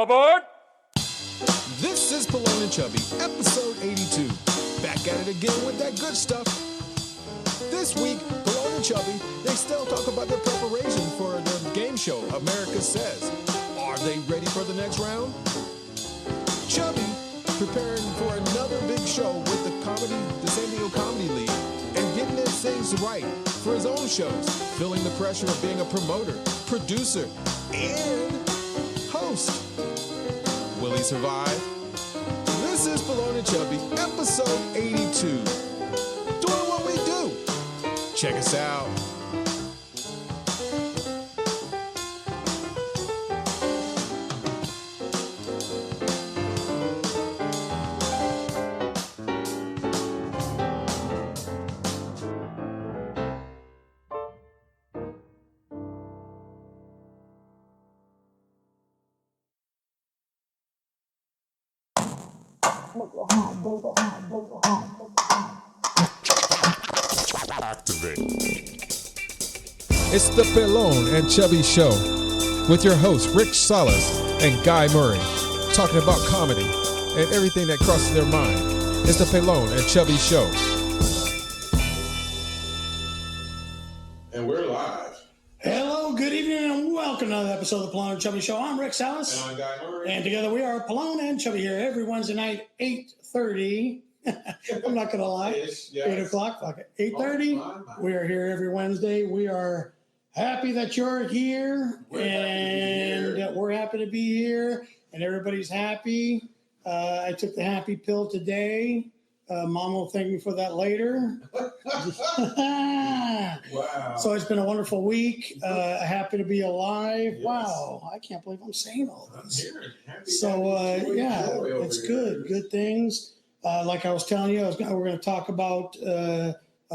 aboard! This is Pelon and Chubby, episode 82. Back at it again with that good stuff. This week, Pelon and Chubby, they still talk about their preparation for the game show, America Says. Are they ready for the next round? Chubby, preparing for another big show with the San Diego Comedy League, and getting his things right for his own shows, feeling the pressure of being a promoter, producer, and host. Will he survive? This is Pelon and Chubby, episode 82. Doing what we do. Check us out. Activate. It's the Pelon and Chubby Show with your hosts Rick Salas and Guy Murray, talking about comedy and everything that crosses their mind. It's the Pelon and Chubby Show. And we're live. Hello, good evening, and welcome to another episode of the Pelon and Chubby Show. I'm Rick Salas. And I'm Guy Murray. And together we are Pelon and Chubby here every Wednesday night, 8:30. I'm not going to lie. Yes. 8 o'clock, fuck it. 8:30. Oh, We are here every Wednesday. We are happy that you're here. We're happy to be here. And everybody's happy. I took the happy pill today. Mom will thank me for that later. Wow. So it's been a wonderful week. Happy to be alive. Yes. Wow. I can't believe I'm saying all this. It's good. Good things. Like I was telling you, we're going to talk about a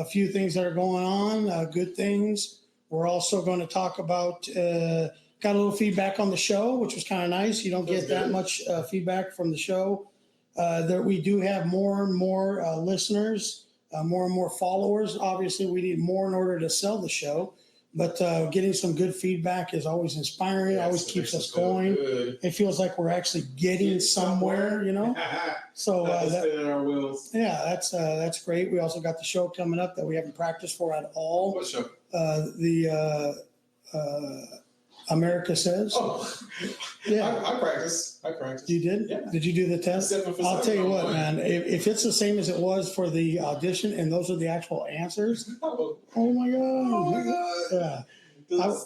few things that are going on, good things. We're also going to talk about, got a little feedback on the show, which was kind of nice. You don't get that much feedback from the show. That we do have more and more listeners, more and more followers. Obviously, we need more in order to sell the show. But getting some good feedback is always inspiring. It always keeps us going. It feels like we're actually getting somewhere, you know. So our wheels. Yeah, that's great. We also got the show coming up that we haven't practiced for at all. What show? America Says. Oh, yeah. I practiced. You did? Yeah. Did you do the test? I'll tell you what, man. If it's the same as it was for the audition, and those are the actual answers. Oh my god. Yeah.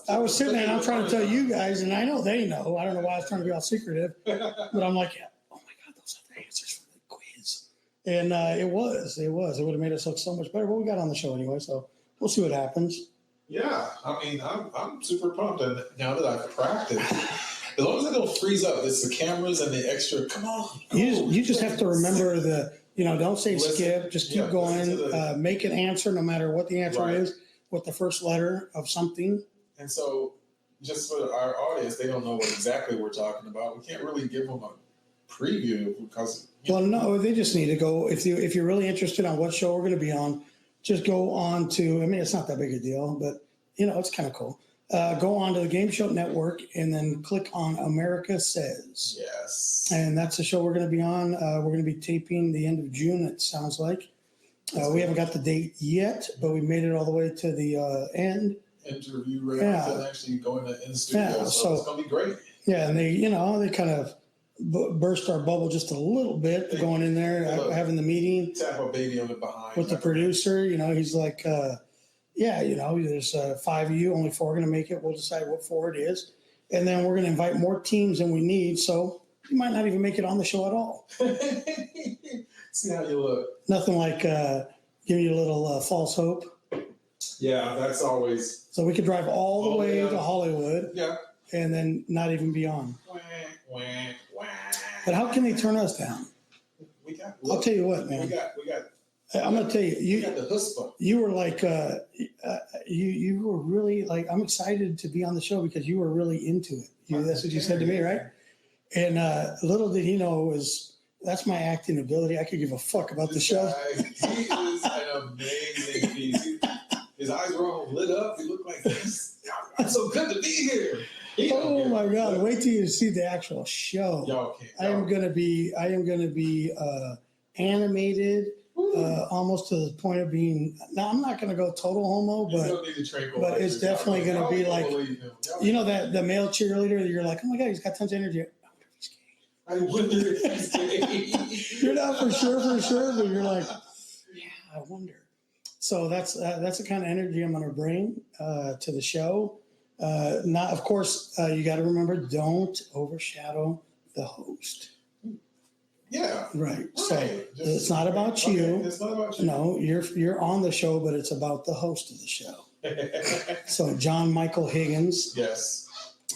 I was sitting there and I'm trying to tell you guys, and I know they know. I don't know why I was trying to be all secretive, but I'm like, oh my god, those are the answers for the quiz. And it was. It would have made us look so much better. But we got on the show anyway, so we'll see what happens. Yeah, I mean, I'm super pumped, and now that I've practiced, as long as I don't freeze up, it's the cameras and the extra. Come on, you just have to remember don't say skip, just keep going. Make an answer, no matter what the answer is, with the first letter of something. And so, just for our audience, they don't know what exactly we're talking about. We can't really give them a preview because. Well, no, they just need to go. If you're really interested on what show we're going to be on, just go on to, I mean, it's not that big a deal, but, it's kind of cool. Go on to the Game Show Network and then click on America Says. Yes. And that's the show we're going to be on. We're going to be taping the end of June, it sounds like. We haven't got the date yet, but we made it all the way to the end. Interview rounds and actually going in the studio. Yeah, so it's going to be great. Yeah, and they kind of burst our bubble just a little bit going in there, having the meeting. Tap a baby on the behind. With the producer, he's like, there's 5 of you, only 4 are going to make it. We'll decide what 4 it is. And then we're going to invite more teams than we need. So you might not even make it on the show at all. See how you look. Nothing like giving you a little false hope. Yeah, that's always. So we could drive all the way to Hollywood. Yeah. And then not even be on. But how can they turn us down? I'll tell you what, man. We got. I'm gonna tell you. You got the chutzpah. You were like, you were really like. I'm excited to be on the show because you were really into it. That's what you said to me, right? And little did he know that's my acting ability. I could give a fuck about the show. He is an amazing piece. His eyes were all lit up. He looked like, I'm so good to be here. Oh my God! Wait till you see the actual show. Y'all can't. I am gonna be animated, almost to the point of being. Now I'm not gonna go total homo, but it's definitely gonna be like, you know, that the male cheerleader that you're like, oh my God, he's got tons of energy. I wonder if he's gay. You're not for sure, but you're like, yeah, I wonder. So that's the kind of energy I'm gonna bring to the show. Not, of course, you got to remember, don't overshadow the host. Yeah. Right. So it's not about you. Okay, it's not about you. No, you're on the show, but it's about the host of the show. So John Michael Higgins. Yes.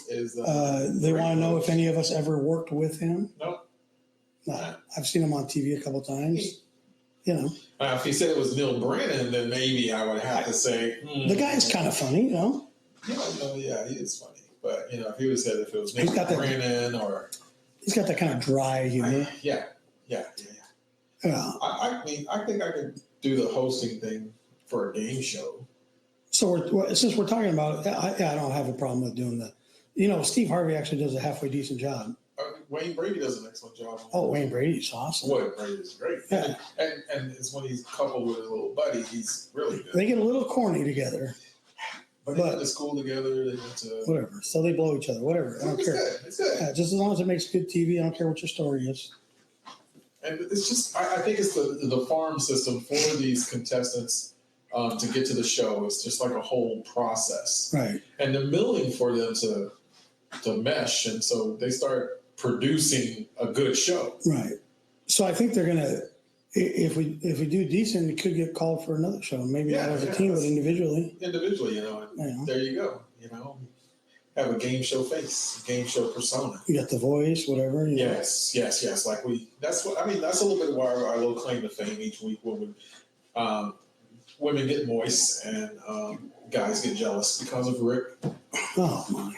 Is they want to know if any of us ever worked with him. Nope. No, I've seen him on TV a couple times. You know. If he said it was Neil Brennan, then maybe I would have to say the guy's kind of funny, you know. Yeah, he is funny. But if he would have said if it was Neil Brennan or he's got that kind of dry humor. Yeah. I mean, I think I could do the hosting thing for a game show. So since we're talking about it, I don't have a problem with doing that. Steve Harvey actually does a halfway decent job. Wayne Brady does an excellent job. Oh, Wayne Brady's awesome. Wayne Brady's great. Yeah. And it's when he's coupled with his little buddy, he's really good. They get a little corny together. But they went to school together. They went to whatever. So they blow each other. Whatever. I don't care. It's good. Yeah, just as long as it makes good TV, I don't care what your story is. And it's just, I think it's the farm system for these contestants to get to the show. It's just like a whole process. Right. And the milling for them to mesh, and so they start producing a good show. Right. So I think they're gonna, if we do decent, we could get called for another show. Maybe not as a team, but individually. Individually, there you go. Have a game show face, a game show persona. You got the voice, whatever. Yes. Like that's a little bit of our little claim to fame each week when women get moist and guys get jealous because of Rick. Oh my.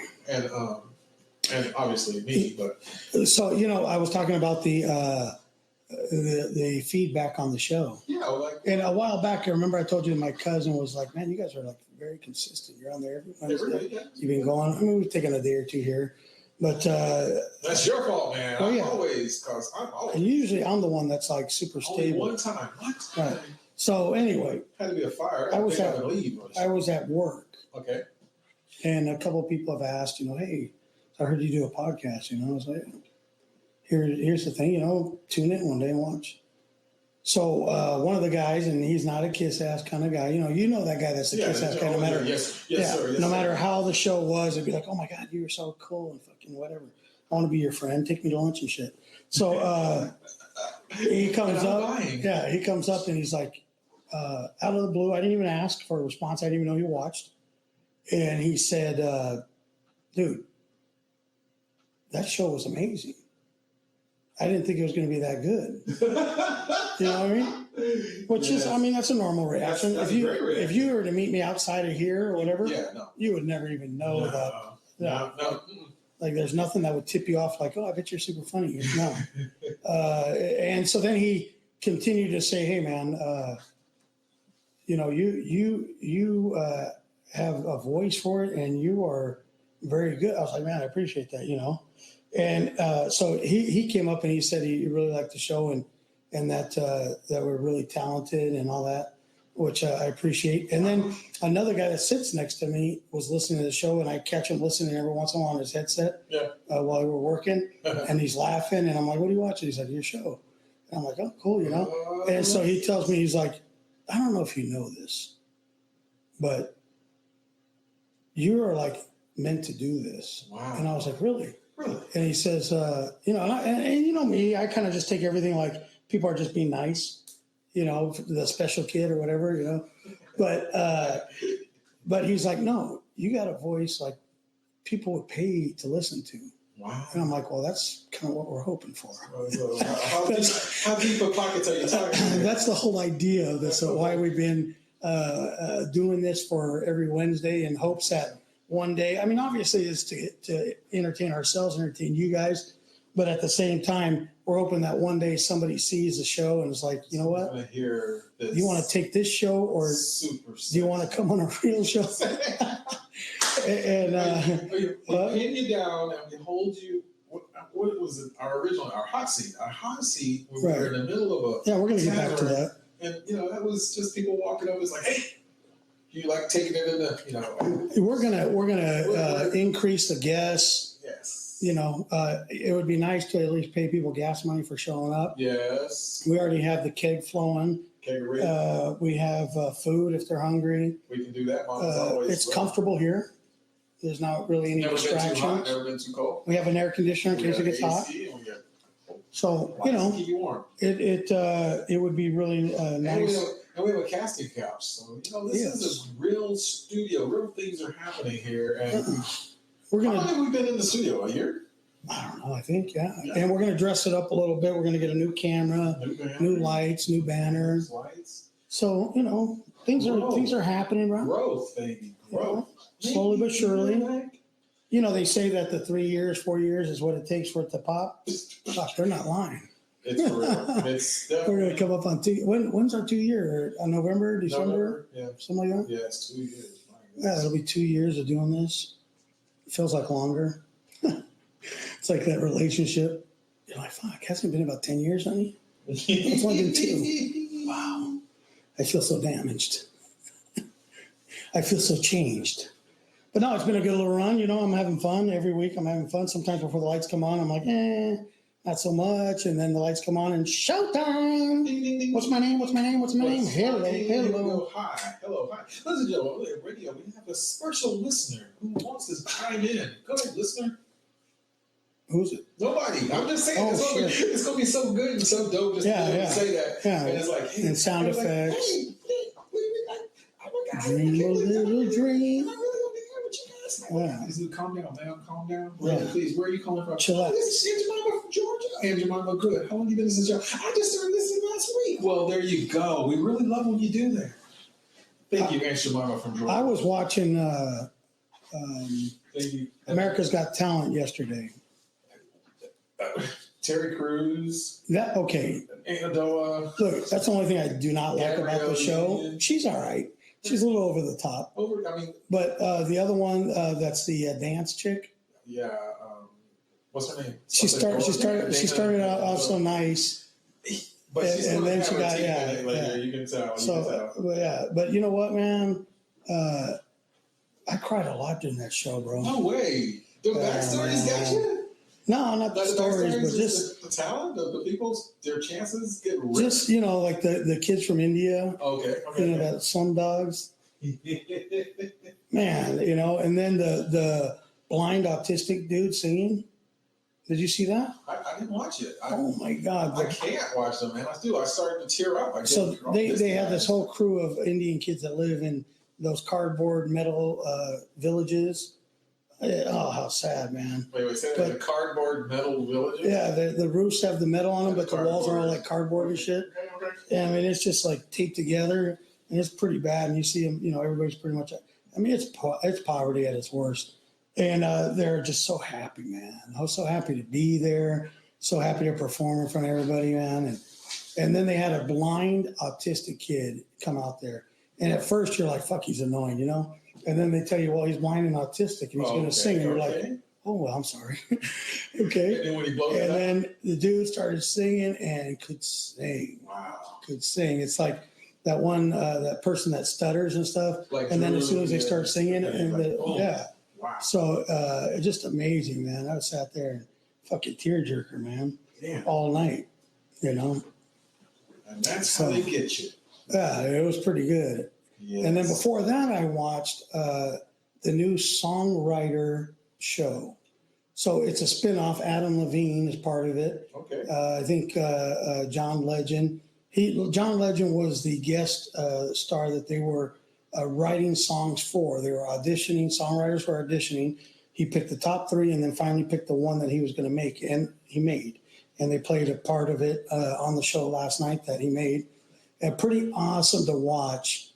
And obviously me, but so I was talking about the feedback on the show. Yeah, and a while back, I remember I told you my cousin was like, "Man, you guys are like very consistent. You're on there every Wednesday. Yeah. You've been going. I mean, we've taken a day or two here, but that's your fault, man. Well, I'm always. And usually I'm the one that's like super stable. Only one time. What? Right. So anyway, had to be a fire. I was at work. Okay. And a couple of people have asked, hey, I heard you do a podcast. I was like, here's the thing, tune in one day and watch. So one of the guys, and he's not a kiss ass kind of guy. You know that guy that's a kiss ass guy. No matter, yes, sir. No matter how the show was, it'd be like, oh my God, you were so cool and fucking whatever. I want to be your friend. Take me to lunch and shit. So he comes up. Yeah, he comes up and he's like, out of the blue. I didn't even ask for a response. I didn't even know he watched. And he said, dude, that show was amazing. I didn't think it was going to be that good. You know what I mean? Which is, that's a normal reaction. That's if you were to meet me outside of here or whatever, you would never even know that. No. Like there's nothing that would tip you off like, oh, I bet you're super funny. No. And so then he continued to say, hey, man, you have a voice for it and you are very good. I was like, man, I appreciate that, And so he came up and he said he really liked the show and that we're really talented and all that, which I appreciate. And then another guy that sits next to me was listening to the show, and I catch him listening every once in a while on his headset while we were working, and he's laughing, and I'm like, what are you watching? He's like, your show. And I'm like, oh, cool, And so he tells me, he's like, I don't know if you know this, but you are like meant to do this. Wow. And I was like, really? And he says, and you know me, I kind of just take everything like people are just being nice, the special kid or whatever, But he's like, no, you got a voice like people would pay to listen to. Wow. And I'm like, well, that's kind of what we're hoping for. How deep of pockets are you talking about? That's the whole idea of this, why we've been doing this for every Wednesday in hopes that one day, obviously it's to entertain ourselves, entertain you guys, but at the same time, we're hoping that one day somebody sees the show and is like, you know what? I hear this. You want to take this show or do you want to come on a real show? And we pin you down and we hold you. What was it? Our hot seat. Our hot seat. We were in the middle of a. Yeah, we're gonna get back to that. And that was just people walking up. It's like, hey, you like taking it in the, We're gonna increase the gas. Yes. It would be nice to at least pay people gas money for showing up. Yes. We already have the keg flowing. Keg we have food if they're hungry. We can do that. Mom, it's comfortable here. There's not really any distractions. Been too hot, never been too cold. We have an air conditioner in case it gets hot. So keep you warm. It would be really nice. And we have a casting couch. So this is a real studio. Real things are happening here. And how long have we been in the studio? A year? I don't know. I think And we're gonna dress it up a little bit. We're gonna get a new camera, new lights, new banners. So things are happening, right? Growth, baby. Growth. Slowly but surely. They say that the 3 years, 4 years is what it takes for it to pop. Fuck, they're not lying. It's for real. It's definitely. We're going to come up on 2. When's our 2 year? November, December? Yeah. Something like that? Yeah, it's 2 years. Yeah, it'll be 2 years of doing this. It feels like longer. It's like that relationship. You're like, fuck, hasn't it been about 10 years, honey? It's only been 2. Wow. I feel so damaged. I feel so changed. But no, it's been a good little run. I'm having fun every week. I'm having fun. Sometimes before the lights come on, I'm like, not so much. And then the lights come on and showtime. Ding, ding, ding. What's my name? What's my name? What's my name? Hello. Hi. Hello. Hi. Ladies and gentlemen, on radio, we have a special listener who wants to chime in. Go ahead, listener. Who's it? Nobody. I'm just saying it's gonna be so good and so dope just to say that. Yeah. And it's like, hey, and sound effects. Like, hey, dream a little dream. Yeah. Calm down, man. Calm down. Yeah. Please, where are you calling from? Chill out. This is Aunt Jemima from Georgia. Aunt Jemima, good. How long have you been listening to the show? I just started listening last week. Well, there you go. We really love when you do that. Thank you, Aunt Jemima from Georgia. I was watching America's Got Talent yesterday. Terry Crews. Okay. Anadoa. Look, that's the only thing I do not like about the show. She's all right. She's a little over the top. But the other one, that's the dance chick. Yeah. What's her name? She started out so nice. But and then she got you can tell. But you know what, man? I cried a lot during that show, bro. No way. The backstories got you? No, not the stories, but just the talent of the people, their chances get ripped. Just like the kids from India. Okay. That Sun Dogs. Man, and then the blind autistic dude singing. Did you see that? I didn't watch it. Oh my God! I can't watch them, man. I started to tear up. They have this whole crew of Indian kids that live in those cardboard metal villages. Oh, how sad, man. Wait, say that, the cardboard metal villages? Yeah, the roofs have the metal on them, but the walls are all like cardboard and shit. Okay. Yeah, I mean, it's just like taped together, and it's pretty bad. And you see them, everybody's pretty much, it's poverty at its worst. And they're just so happy, man. I was so happy to be there, so happy to perform in front of everybody, man. And then they had a blind autistic kid come out there. And at first you're like, fuck, he's annoying, And then they tell you, well, he's blind and autistic, and he's going to sing. And you're like, oh, well, I'm sorry. Okay. And then when he blows it then the dude started singing and could sing. Wow. Could sing. It's like that one, that person that stutters and stuff. And then as soon as they start singing, Wow. So just amazing, man. I sat there and fucking tearjerker, man. Damn. All night, And that's how they get you. Yeah, it was pretty good. Yes. And then before that, I watched the new Songwriter show. So it's a spinoff. Adam Levine is part of it. Okay. I think John Legend. John Legend was the guest star that they were writing songs for. They were auditioning. Songwriters were auditioning. He picked the top 3 and then finally picked the one that he was going to make, and he made. And they played a part of it on the show last night that he made. And pretty awesome to watch.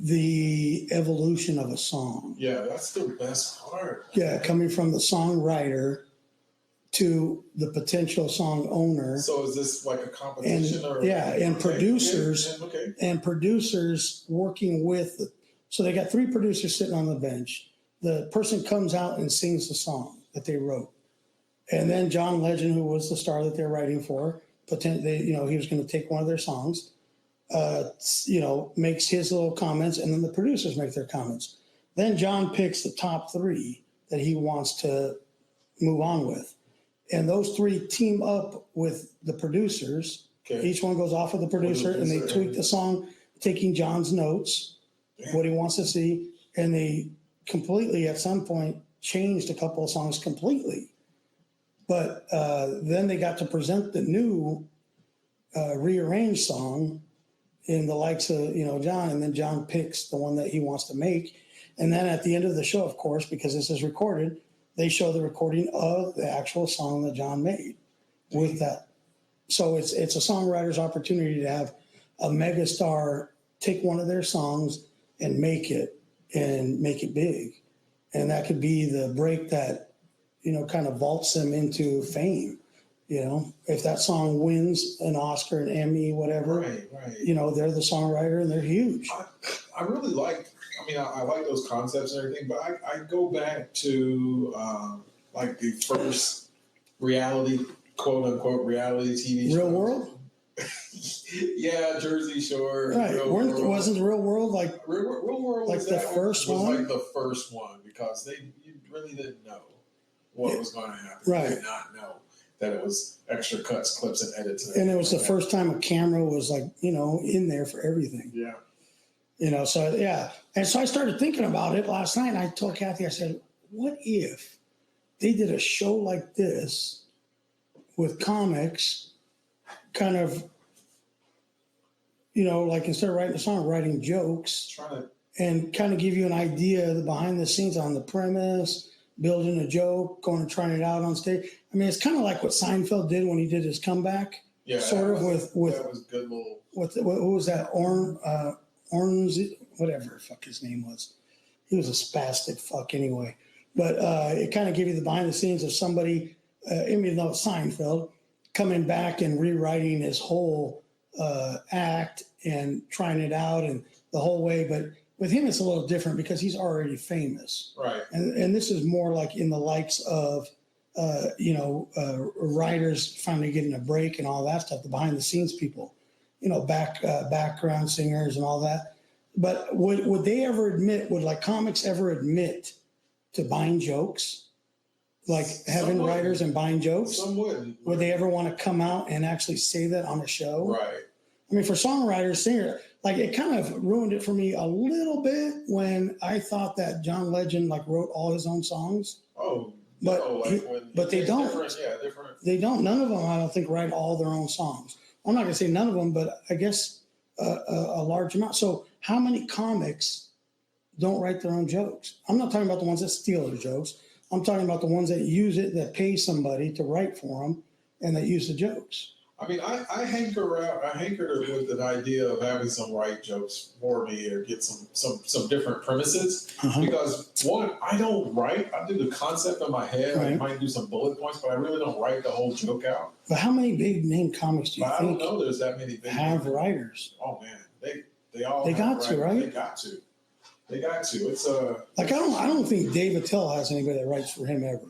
The evolution of a song. Yeah, that's the best part. Yeah, coming from the songwriter to the potential song owner. So is this like a competition? And producers and producers working with the So they got 3 producers sitting on the bench. The person comes out and sings the song that they wrote. And then John Legend, who was the star that they're writing for, he was going to take one of their songs, makes his little comments, and then the producers make their comments. Then John picks the top 3 that he wants to move on with. And those 3 team up with the producers. Okay. Each one goes off with the producer, and they tweak the song, taking John's notes, what he wants to see, and they completely, at some point, changed a couple of songs completely. But then they got to present the new rearranged song in the likes of, John, and then John picks the one that he wants to make. And then at the end of the show, of course, because this is recorded, they show the recording of the actual song that John made with that. So it's a songwriter's opportunity to have a megastar take one of their songs and make it big. And that could be the break that, kind of vaults them into fame. If that song wins an Oscar, an Emmy, whatever, right. They're the songwriter and they're huge. I really like those concepts and everything, but I go back to like the first reality, quote unquote, reality TV show. Real World? Yeah, Jersey Shore. Right. Wasn't Real World like Real World like the first one? Was like the first one because you really didn't know what was going to happen. Right. You did not know that it was extra cuts, clips, and edits. And it was the first time a camera was like, in there for everything. Yeah. So yeah. And so I started thinking about it last night, and I told Kathy, I said, what if they did a show like this with comics, kind of, like instead of writing a song, writing jokes, and kind of give you an idea of the behind the scenes on the premise, building a joke, going and trying it out on stage. I mean, it's kind of like what Seinfeld did when he did his comeback. Yeah, sort of with that was good little. What was that? Orange, whatever the fuck his name was. He was a spastic fuck anyway. But it kind of gave you the behind the scenes of somebody, even though it's Seinfeld, coming back and rewriting his whole act and trying it out and the whole way. But with him, it's a little different because he's already famous. Right. And this is more like in the likes of, writers finally getting a break and all that stuff, the behind the scenes people, background singers and all that. But would they ever admit, would like comics ever admit to buying jokes? Like having writers and buying jokes? Some wouldn't. Would they ever want to come out and actually say that on a show? Right. I mean, for songwriters, singers, like it kind of ruined it for me a little bit when I thought that John Legend like wrote all his own songs. Oh, but they don't. Different. They don't. None of them, I don't think, write all their own songs. I'm not going to say none of them, but I guess a large amount. So how many comics don't write their own jokes? I'm not talking about the ones that steal their jokes. I'm talking about the ones that use it, that pay somebody to write for them, and that use the jokes. I mean, I hankered with the idea of having some write jokes for me or get some different premises because one, I don't write. I do the concept in my head. Right. I might do some bullet points, but I really don't write the whole joke out. But how many big name comics do you think? I don't know. There's that many big have writers. Oh man, they all got to, right? They got to. It's like I don't think Dave Attell has anybody that writes for him ever.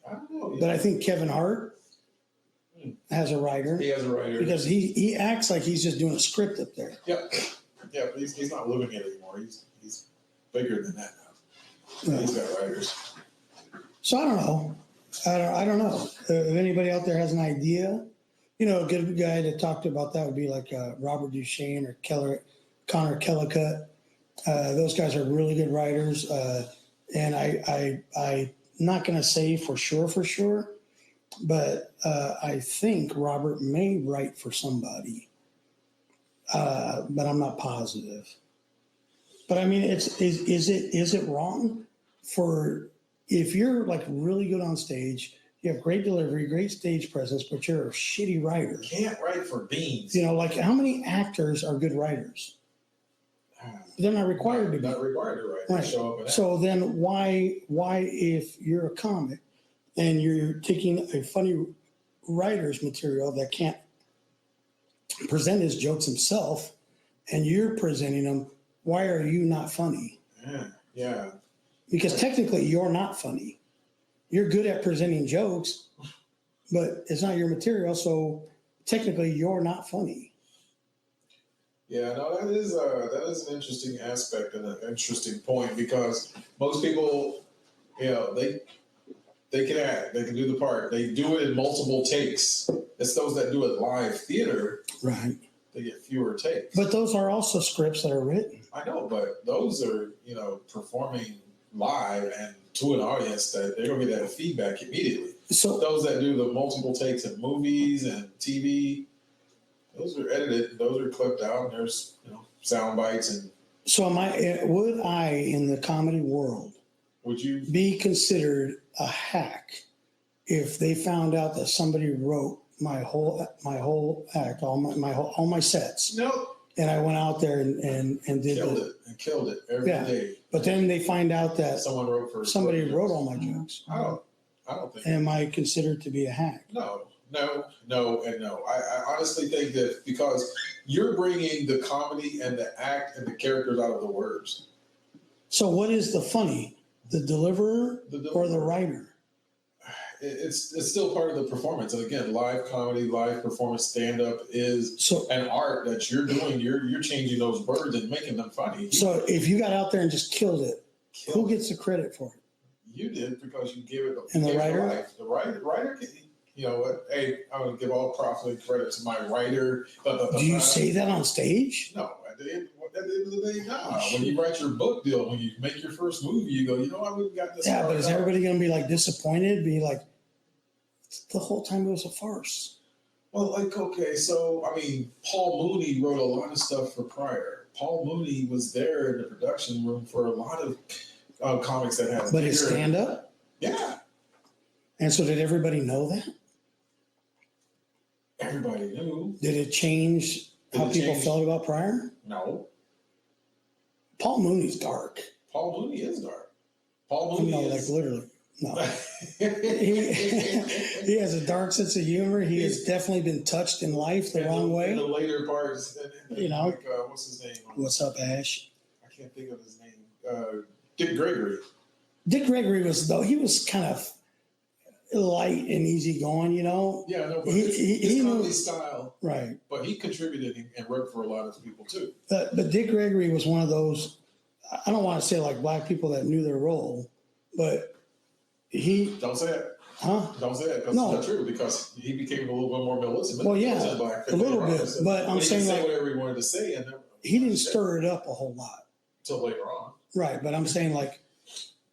I don't know. But I think Kevin Hart has a writer. He has a writer. Because he acts like he's just doing a script up there. Yep. Yeah, but he's not living it anymore. He's bigger than that now. Yeah. He's got writers. So I don't know. I don't know. If anybody out there has an idea, a good guy to talk to about that would be like Robert Duchesne or Connor Kellicott. Those guys are really good writers. And I not going to say for sure, but I think Robert may write for somebody, but I'm not positive. But I mean, is it wrong for if you're like really good on stage, you have great delivery, great stage presence, but you're a shitty writer? You can't write for beans. Like how many actors are good writers? They're not required to be. Not required to write. Right. Show up and so then why if you're a comic and you're taking a funny writer's material that can't present his jokes himself, and you're presenting them, why are you not funny? Yeah. Because technically you're not funny. You're good at presenting jokes, but it's not your material, so technically you're not funny. Yeah, no, that is an interesting aspect and an interesting point, because most people, they can act, they can do the part, they do it in multiple takes. It's those that do it live theater, right? They get fewer takes. But those are also scripts that are written. I know, but those are performing live and to an audience that they're gonna get that feedback immediately. So those that do the multiple takes in movies and TV, those are edited, those are clipped out, and there's sound bites and. So would I in the comedy world be considered a hack if they found out that somebody wrote my whole act, all my sets? No. And I went out there and did killed it every day. But then they find out that somebody wrote all my jokes. I don't think. Am I considered to be a hack? No, and no. I honestly think that because you're bringing the comedy and the act and the characters out of the words. So what is the funny? The deliverer or the writer? It's still part of the performance. And again, live comedy, live performance, stand-up is an art that you're doing. You're changing those words and making them funny. So if you got out there and just killed it, who gets the credit for it? You did, because you gave it. And the writer? The writer can, you know what? Hey, I'm going to give all props and credit to my writer. Do you say that on stage? No. At the end of the day, nah. When you write your book deal, when you make your first movie, you go, I wouldn't got this. Yeah, but is everybody going to be like disappointed? Be like, the whole time it was a farce. Well, okay, so Paul Mooney wrote a lot of stuff for Pryor. Paul Mooney was there in the production room for a lot of comics that had. But his stand-up? Yeah. And so did everybody know that? Everybody knew. Did it change how people felt about Pryor? No. Paul Mooney's dark. Paul Mooney is dark. Paul Mooney like literally. No. he has a dark sense of humor. He has definitely been touched in life the wrong way. In the later parts. What's his name? What's up, Ash? I can't think of his name. Dick Gregory. Dick Gregory was kind of light and easygoing, Yeah, no, but his comedy style. Right. But he contributed and worked for a lot of people too. But Dick Gregory was one of those, I don't want to say like black people that knew their role, but Don't say it. Huh? Don't say it, because it's not true, because he became a little bit more militant. Well, yeah, a little bit. But I'm saying say whatever he wanted to say. And he didn't stir it up a whole lot. Until later on. Right, but I'm saying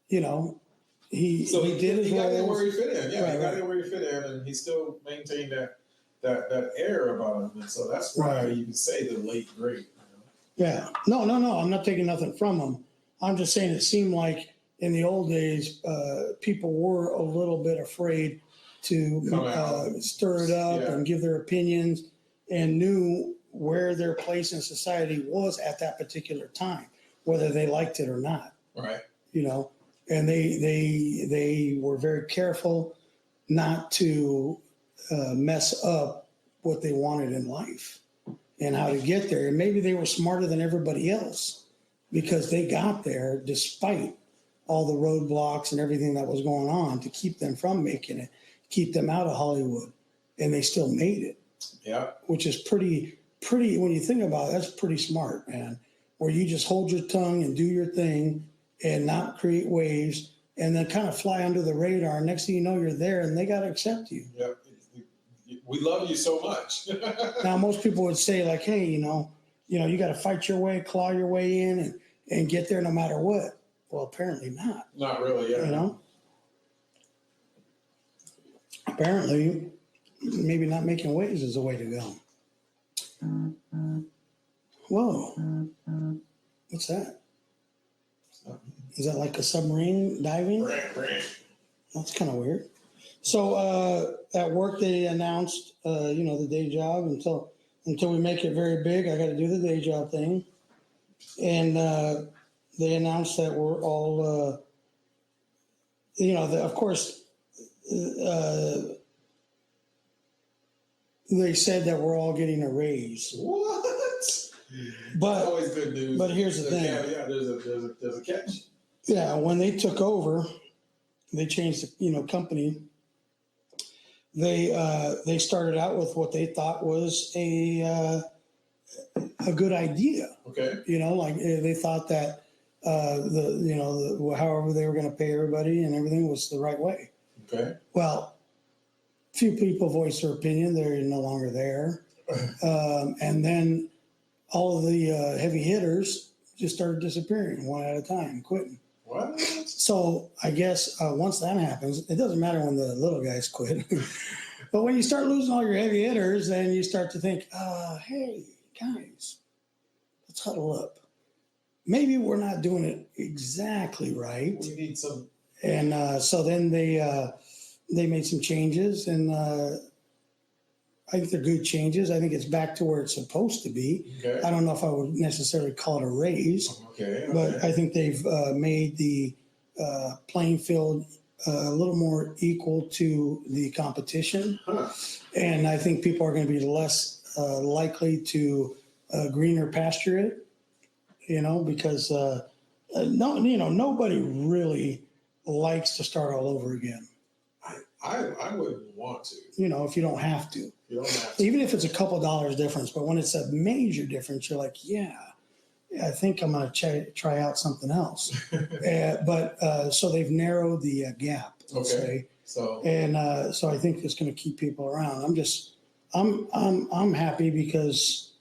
he did his He got in roles. where he fit in. Yeah, right, he got in where he fit in, and he still maintained that air about him. And so that's why you can say the late great. Yeah. No. I'm not taking nothing from him. I'm just saying it seemed like in the old days, people were a little bit afraid to stir it up and give their opinions, and knew where their place in society was at that particular time, whether they liked it or not. Right. And they were very careful not to mess up what they wanted in life and how to get there. And maybe they were smarter than everybody else because they got there despite all the roadblocks and everything that was going on to keep them from making it, keep them out of Hollywood. And they still made it. Yeah. Which is pretty, when you think about it, that's pretty smart, man. Where you just hold your tongue and do your thing and not create waves and then kind of fly under the radar. Next thing you know, you're there and they got to accept you. Yep. We love you so much. Now, most people would say like, hey, you got to fight your way, claw your way in and get there no matter what. Well, apparently not. Not really, yeah. Apparently, maybe not making waves is the way to go. Whoa. What's that? Is that like a submarine diving? That's kind of weird. So at work they announced, the day job until we make it very big. I got to do the day job thing, and they announced that we're all, of course, they said that we're all getting a raise. What? But always good news. But here's the thing. Yeah, there's a catch. Yeah, when they took over, they changed the company. They started out with what they thought was a good idea. Okay. Like they thought that however they were going to pay everybody and everything was the right way. Okay. Well, few people voiced their opinion. They're no longer there. And then all of the heavy hitters just started disappearing one at a time, quitting. What? So I guess once that happens, it doesn't matter when the little guys quit. But when you start losing all your heavy hitters, then you start to think, hey, guys, let's huddle up. Maybe we're not doing it exactly right. We need some. And so then they made some changes, and I think they're good changes. I think it's back to where it's supposed to be. Okay. I don't know if I would necessarily call it a raise, Okay. but I think they've made the playing field a little more equal to the competition. Huh. And I think people are going to be less likely to greener pasture it, because nobody really likes to start all over again. I wouldn't want to. If you don't have to. You don't have to. Even if it's a couple dollars difference, but when it's a major difference, you're like, yeah, I think I'm going to try out something else. But so they've narrowed the gap, let's say. So So I think it's going to keep people around. I'm happy because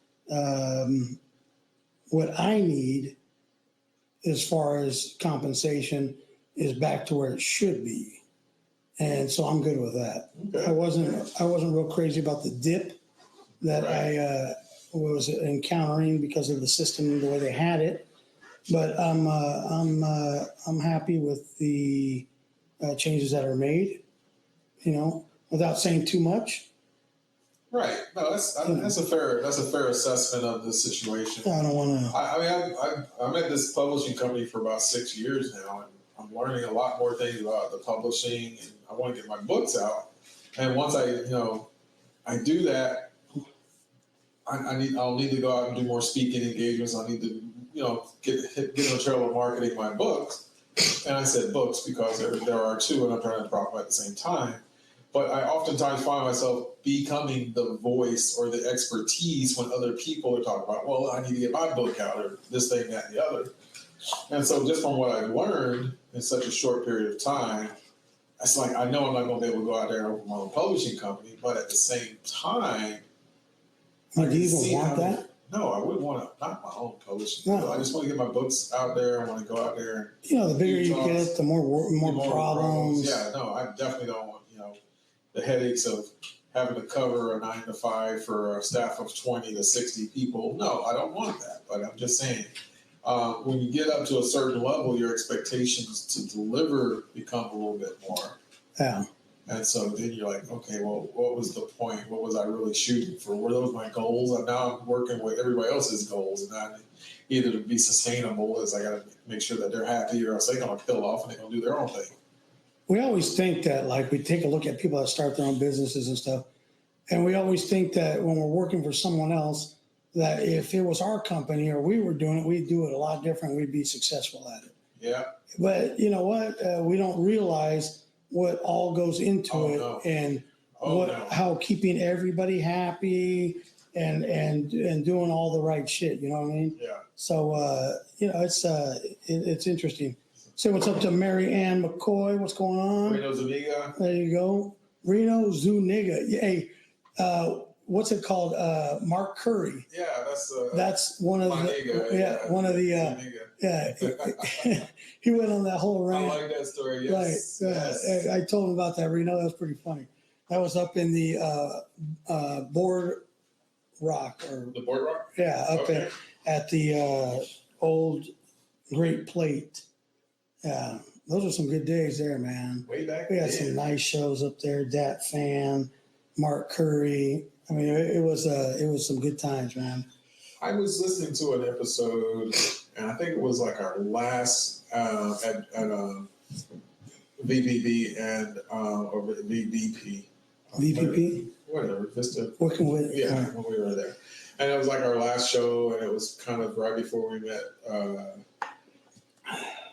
what I need as far as compensation is back to where it should be. And so I'm good with that. Okay. I wasn't real crazy about the dip that I was encountering because of the system, the way they had it. But I'm happy with the changes that are made. Without saying too much. Right. No, that's a fair assessment of the situation. I don't want to. I'm at this publishing company for about 6 years now, and I'm learning a lot more things about the publishing, and I want to get my books out. And once I do that, I'll need to go out and do more speaking engagements. I need to, get in the trail of marketing my books. And I said books because there are two, and I'm trying to talk about at the same time. But I oftentimes find myself becoming the voice or the expertise when other people are talking about, well, I need to get my book out, or this thing, that, and the other. And so just from what I've learned in such a short period of time, it's like, I know I'm not going to be able to go out there and open my own publishing company, but at the same time, Do you even want that? No, I wouldn't want to, not my own publishing. No. I just want to get my books out there. I want to go out there. The bigger you get, the more problems. Yeah, no, I definitely don't want, the headaches of having to cover a 9 to 5 for a staff of 20 to 60 people. No, I don't want that. But I'm just saying, when you get up to a certain level, your expectations to deliver become a little bit more. Yeah. And so then you're like, okay, well, what was the point? What was I really shooting for? Were those my goals? And now I'm working with everybody else's goals. And I either to be sustainable is I got to make sure that they're happy, or else they're going to peel off and they're going to do their own thing. We always think that, like, we take a look at people that start their own businesses and stuff, and we always think that when we're working for someone else, that if it was our company or we were doing it, we'd do it a lot different. We'd be successful at it. Yeah. But you know what? We don't realize what all goes into it, no. And how keeping everybody happy and doing all the right shit. You know what I mean? Yeah. So it's interesting. Say what's up to Mary Ann McCoy. What's going on? Reno Zuniga. There you go. Reno Zuniga. Hey, what's it called? Mark Curry. Yeah, that's one of one of the he went on that whole rant. I like that story. Yes. Right. Yes. I told him about that, Reno. That was pretty funny. That was up in the Board Rock, or The Board Rock. Yeah, up at the old Great Plate. Yeah, those are some good days there, man. Way back. We had some nice shows up there. Dat Fan, Mark Curry. I mean, it was some good times, man. I was listening to an episode, and I think it was like our last at VBB and or VBP. VPP? Whatever. Vista. Working with when we were there. And it was like our last show, and it was kind of right before we met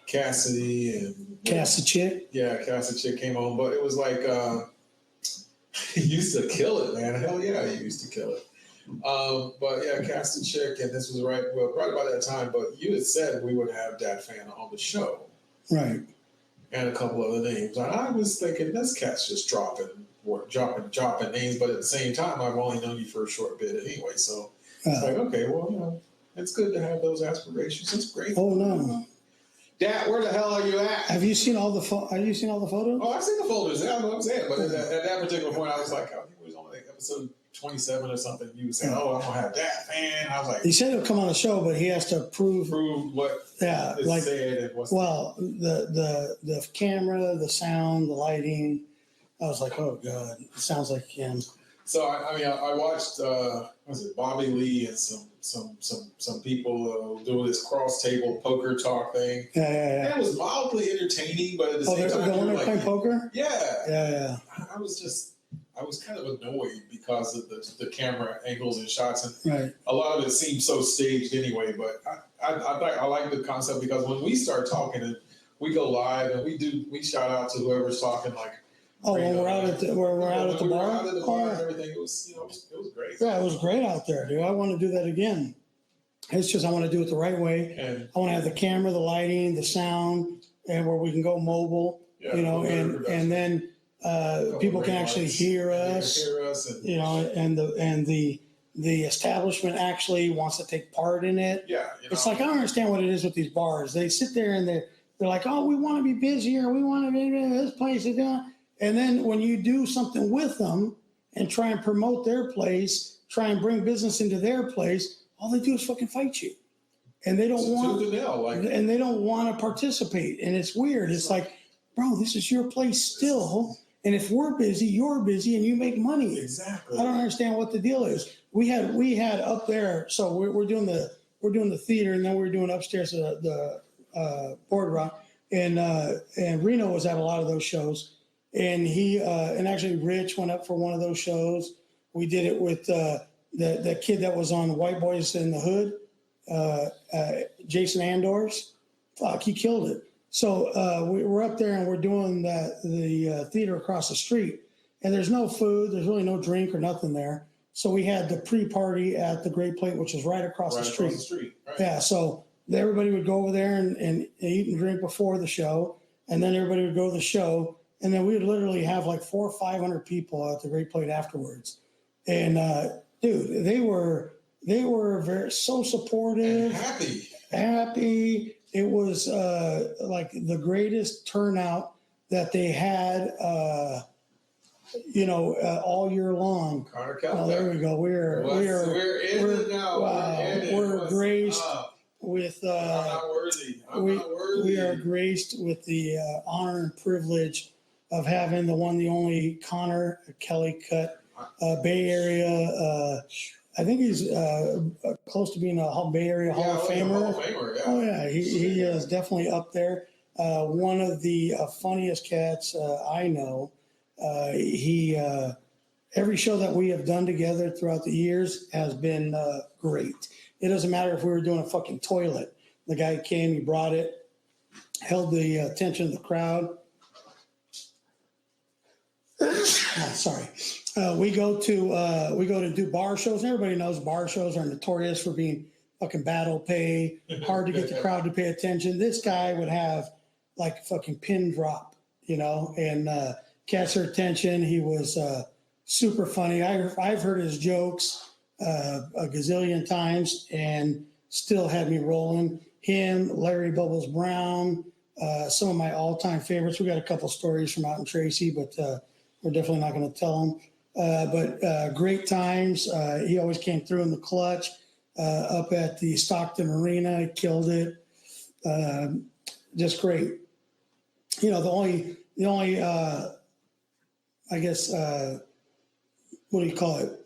Cassidy and Chick. Yeah, Cassidy Chick came on, but it was like he used to kill it, man. Hell yeah, he used to kill it. But yeah, Cassidy Chick, and this was right about that time. But you had said we would have Dat Fan on the show, right? And a couple other names. And I was thinking, this cat's just dropping names, but at the same time, I've only known you for a short bit anyway, so. It's like, okay, well, it's good to have those aspirations. It's great. Oh no, Dad, where the hell are you at? Have you seen all the photos? Oh, I've seen the folders. Yeah, I know what I'm saying. But at that particular point, I was like, I think it was on like episode 27 or something. You were saying, "Oh, I'm gonna have that fan." I was like, he said he'll come on the show, but he has to prove what. Yeah, is like said and what's the camera, the sound, the lighting. I was like, oh god, it sounds like him. So I watched was it Bobby Lee and some people doing this cross table poker talk thing. Yeah. And it was mildly entertaining, but at the same time, the one they're playing poker. Yeah. I was kind of annoyed because of the camera angles and shots, and a lot of it seemed so staged anyway. But I like the concept because when we start talking and we go live and we shout out to whoever's talking, like. Oh, when we're out at the bar. And everything. It was great. Yeah, it was great out there, dude. I want to do that again. It's just I want to do it the right way. And I want to have the camera, the lighting, the sound, and where we can go mobile. And then people can actually hear us. And the establishment actually wants to take part in it. Yeah, it's like I don't understand what it is with these bars. They sit there and they're like, oh, we want to be busier. We want to be this place is down. And then when you do something with them and try and promote their place, try and bring business into their place, all they do is fucking fight you. And they don't want to participate. And it's weird. It's like, bro, this is your place still. And if we're busy, you're busy and you make money. Exactly. I don't understand what the deal is. We had up there, so we're doing the theater, and then we're doing upstairs the Board Rock. And Reno was at a lot of those shows. And and actually Rich went up for one of those shows. We did it with the kid that was on White Boys in the Hood, Jason Andors. Fuck, he killed it. So we're up there and we're doing the theater across the street. And there's no food. There's really no drink or nothing there. So we had the pre-party at the Great Plate, which is right across the street. Right. Yeah, so everybody would go over there and eat and drink before the show. And then everybody would go to the show. And then we would literally have like 400 or 500 people at the Great Plate afterwards. And dude, they were so supportive, and happy. It was like the greatest turnout that they had, all year long. Oh, there we go. We're in it now. We're graced with. I'm not worthy. I'm not worthy. We are graced with the honor and privilege of having the one, the only Connor Kelly Cut, Bay Area. I think he's close to being a Bay Area Hall of Famer. Oh yeah, he is definitely up there. One of the funniest cats I know. He every show that we have done together throughout the years has been great. It doesn't matter if we were doing a fucking toilet. The guy came, he brought it, held the attention of the crowd. Sorry. We go to do bar shows, and everybody knows bar shows are notorious for being fucking battle pay, hard to get the crowd to pay attention. This guy would have like fucking pin drop, and catch their attention. He was super funny. I've heard his jokes a gazillion times and still had me rolling. Him, Larry Bubbles Brown, some of my all-time favorites. We got a couple stories from out in Tracy, but we're definitely not going to tell them. But great times. He always came through in the clutch. Up at the Stockton Arena, he killed it. Just great. The only I guess what do you call it?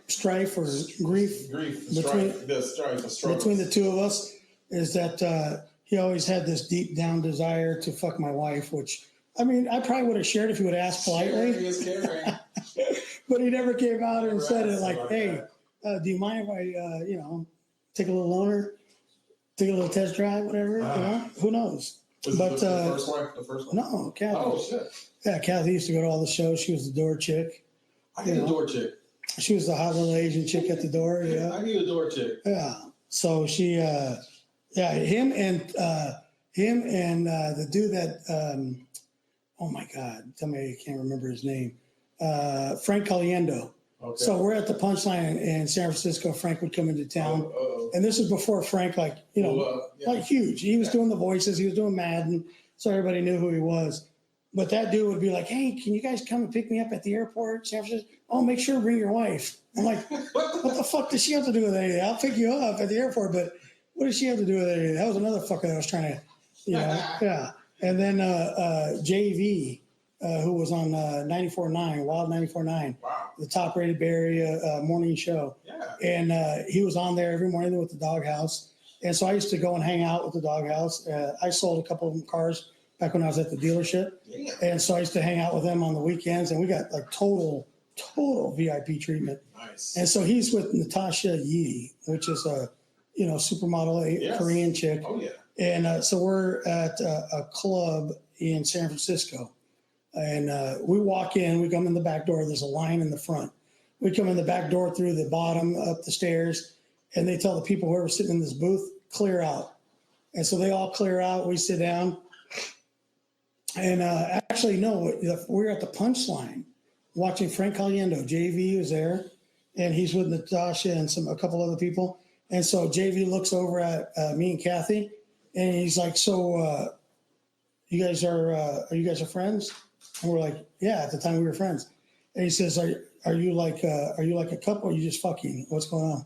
Strife or grief between the two of us is that he always had this deep down desire to fuck my wife, which I probably would have shared if he would have asked politely. But he never came out and said it like, hey, do you mind if I, take a little loaner, take a little test drive, whatever? Who knows? But the first wife, the first one? No, Kathy. Oh shit. Yeah, Kathy used to go to all the shows. She was the door chick. I need a door chick. She was the hot little Asian chick at the door. Yeah. I need a door chick. Yeah. So she, him and the dude that, oh my God, tell me I can't remember his name. Frank Caliendo. Okay. So we're at the Punchline in San Francisco. Frank would come into town, and this is before Frank, like huge. He was doing the voices. He was doing Madden, so everybody knew who he was. But that dude would be like, "Hey, can you guys come and pick me up at the airport, San Francisco? Oh, make sure to bring your wife." I'm like, "What the fuck does she have to do with anything? I'll pick you up at the airport, but what does she have to do with anything?" That was another fucker that I was trying to, yeah. And then JV, who was on 94.9, Wild 94.9, the top rated Bay Area morning show. Yeah. And he was on there every morning with the Doghouse. And so I used to go and hang out with the Doghouse. I sold a couple of cars back when I was at the dealership. Yeah. And so I used to hang out with them on the weekends, and we got like total VIP treatment. Nice. And so he's with Natasha Yee, which is a, supermodel Korean chick. Oh, yeah. And so we're at a club in San Francisco. And we walk in, we come in the back door. There's a line in the front. We come in the back door through the bottom, up the stairs, and they tell the people who are sitting in this booth, clear out. And so they all clear out. We sit down. And actually, no, we're at the Punchline watching Frank Caliendo. JV was there, and he's with Natasha and a couple other people. And so JV looks over at me and Kathy, and he's like, "So, you guys are friends?" And we're like, "Yeah." At the time, we were friends. And he says, "Are you like a couple? Or are you just fucking? What's going on?"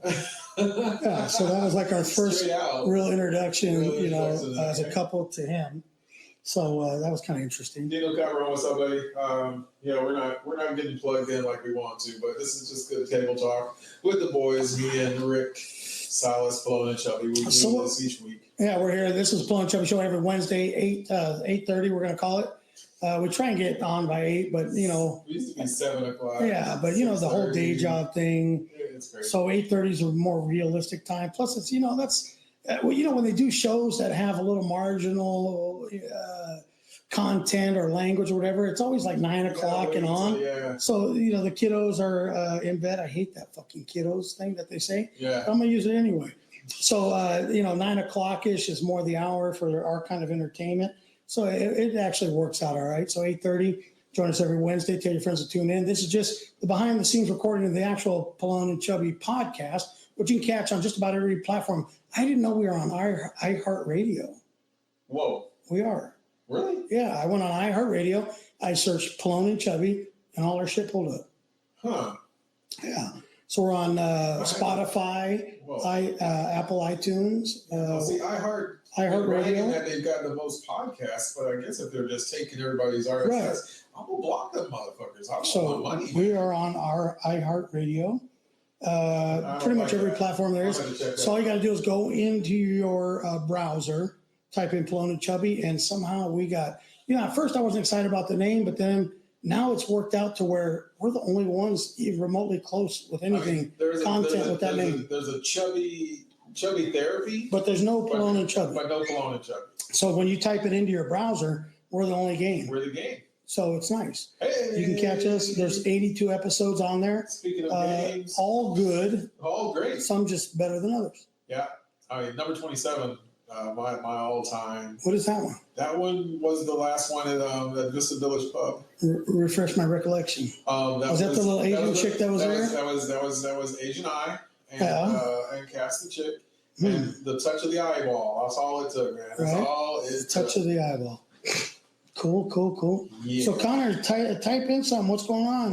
Yeah. So that was like our first real introduction, as a couple to him. So that was kind of interesting. Dino Cameron, what's up, buddy? We're not getting plugged in like we want to, but this is just good table talk with the boys, me and Rick, Silas, Pelon and Chubby. We do this each week. Yeah, we're here. This is Pelon and Chubby show every Wednesday, 8:30. We're gonna call it. We try and get on by 8, but we used to be 7 o'clock. Yeah, but the whole day job thing. Yeah, it's crazy. So 8:30 is a more realistic time. Plus, it's that's. When they do shows that have a little marginal content or language or whatever, it's always like 9 o'clock and on. Yeah. So, the kiddos are in bed. I hate that fucking kiddos thing that they say. Yeah. I'm going to use it anyway. So, 9 o'clock-ish is more the hour for our kind of entertainment. So it actually works out all right. So 8:30, join us every Wednesday. Tell your friends to tune in. This is just the behind-the-scenes recording of the actual Pelon and Chubby podcast, which you can catch on just about every platform. I didn't know we were on iHeartRadio. Whoa. We are. Really? Yeah, I went on iHeartRadio. I searched Pelon and Chubby, and all our shit pulled up. Huh. Yeah. So we're on Spotify, Apple iTunes. See, iHeartRadio. That they've got the most podcasts, but I guess if they're just taking everybody's RSS, right. I'm going to block them motherfuckers. I want my money. We are on our iHeartRadio. Pretty much every platform there is. So all you got to do is go into your browser, type in Pelon and Chubby, and somehow we got, at first I wasn't excited about the name, but then now it's worked out to where we're the only ones even remotely close with anything content with that name. There's a Chubby Therapy. But there's no Pelon and Chubby. But no Pelon and Chubby. So when you type it into your browser, we're the only game. We're the game. So it's nice. Hey. You can catch us. There's 82 episodes on there. Speaking of games. All good. All great. Some just better than others. Yeah. Number 27, my all-time. What is that one? That one was the last one at Vista Village Pub. Refresh my recollection. Was that the little Asian chick that was there? That was Asian Eye and Cass the chick. And the touch of the eyeball. That's all it took, man. That's all it took. Touch of the eyeball. Cool. Yeah. So Connor, type in something. What's going on?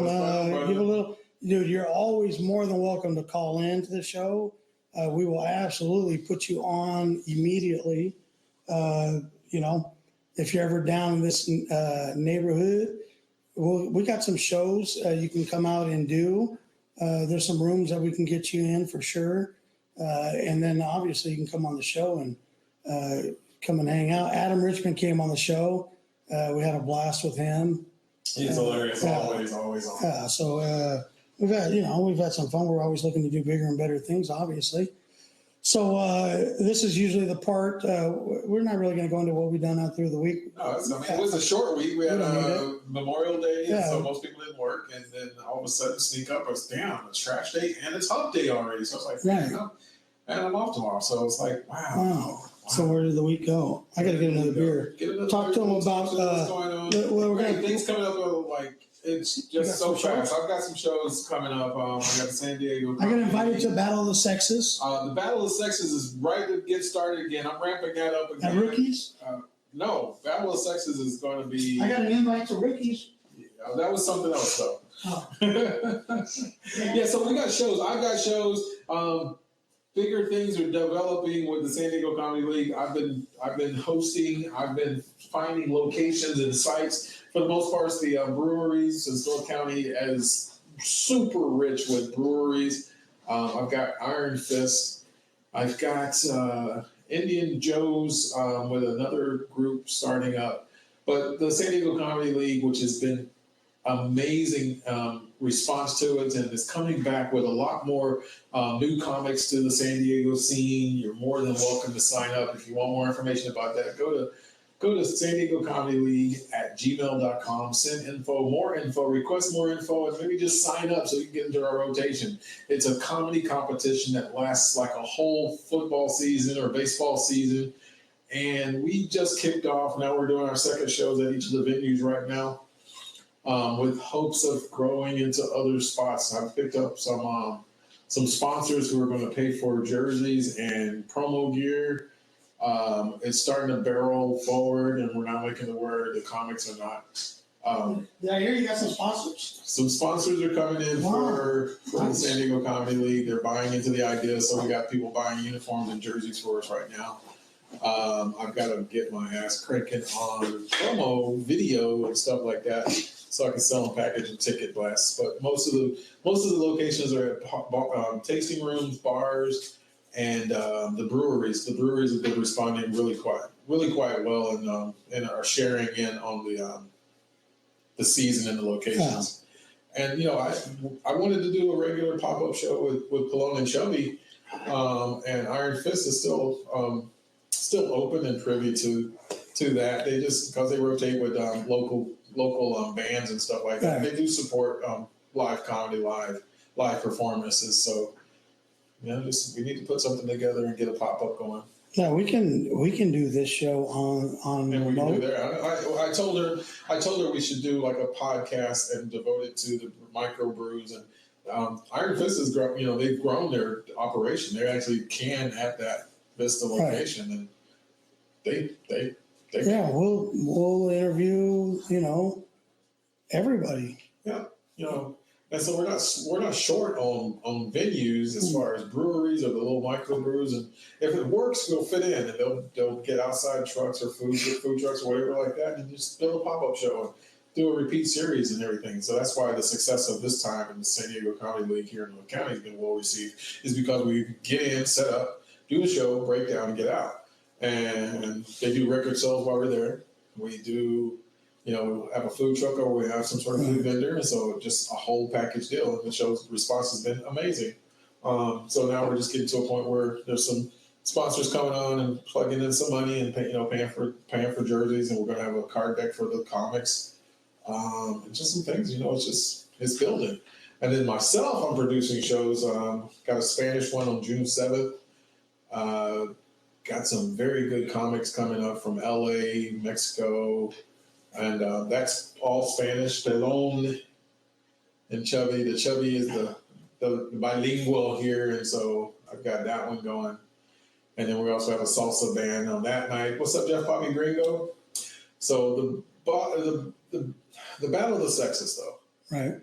Give a little, dude. You're always more than welcome to call in to the show. We will absolutely put you on immediately. If you're ever down in this neighborhood, we got some shows you can come out and do. There's some rooms that we can get you in for sure. And then obviously you can come on the show and come and hang out. Adam Richmond came on the show. We had a blast with him. He's hilarious. Always on. Yeah. So we've had some fun. We're always looking to do bigger and better things, obviously. So this is usually the part, we're not really going to go into what we've done out through the week. No, it was a short week. We had Memorial Day, Yeah. so most people didn't work. And then all of a sudden, sneak up, it's trash day, and it's hump day already. So it's like, Right. and I'm off tomorrow. So it's like, wow. Wow. So where did the week go? I got to get another beer. Talk to them about what's going on. we're gonna, Things coming up, it's just so fast. I've got some shows coming up. I got the San Diego. I got invited to Battle of the Sexes. The Battle of the Sexes is right to get started again. I'm ramping that up again. At Rookies? No, Battle of the Sexes is going to be. I got an invite to Rookies. Yeah, that was something else, though. Oh. Yeah, so we got shows. I've got shows. Bigger things are developing with the San Diego Comedy League. I've been hosting. I've been finding locations and sites. For the most part, the breweries. Since North County is super rich with breweries. I've got Iron Fist. I've got Indian Joe's with another group starting up. But the San Diego Comedy League, which has been amazing response to it, and is coming back with a lot more new comics to the San Diego scene. You're more than welcome to sign up. If you want more information about that, go to San Diego Comedy League at gmail.com. Send more info, request more info, and maybe just sign up so you can get into our rotation. It's a comedy competition that lasts like a whole football season or baseball season. And we just kicked off. Now we're doing our second shows at each of the venues right now. With hopes of growing into other spots. I've picked up some sponsors who are going to pay for jerseys and promo gear. It's starting to barrel forward, and we're not making the word. The comics are not. Yeah, I hear you got some sponsors. Some sponsors are coming in for the San Diego Comedy League. They're buying into the idea, so we got people buying uniforms and jerseys for us right now. I've got to get my ass cranking on promo, video, and stuff like that, so I can sell them package and ticket blasts. But most of the locations are at tasting rooms, bars, and the breweries. The breweries have been responding really quite well, and are sharing in on the season and the locations. Yeah. And I wanted to do a regular pop-up show with Pelon and Chubby, and Iron Fist is still open and privy to that. They just, because they rotate with local bands and stuff like that. Yeah. They do support live comedy, live performances. So we need to put something together and get a pop up going. Yeah, we can do this show on and remote. We can do that. I told her we should do like a podcast and devote it to the microbrews. And Iron Fist has grown. They've grown their operation. They actually can at that Vista location, right. And they yeah, we'll interview everybody. Yeah, and so we're not short on venues as far as breweries or the little microbrews, and if it works, we'll fit in, and they'll get outside trucks or food trucks or whatever like that, and just build a pop up show and do a repeat series and everything. So that's why the success of this time in the San Diego Comedy League here in North County has been well received, is because we get in, set up, do a show, break down, and get out. And they do record sales while we're there. We do, have a food truck or we have some sort of food vendor. And so just a whole package deal. And the show's response has been amazing. So now we're just getting to a point where there's some sponsors coming on and plugging in some money and paying for jerseys. And we're going to have a card deck for the comics. And just some things, it's building. And then myself, I'm producing shows. Got a Spanish one on June 7th. Got some very good comics coming up from LA, Mexico, and that's all Spanish. Pelon and Chubby. The Chubby is the bilingual here, and so I've got that one going. And then we also have a salsa band on that night. What's up, Jeff Bobby Gringo? So the Battle of the Sexes, though. Right.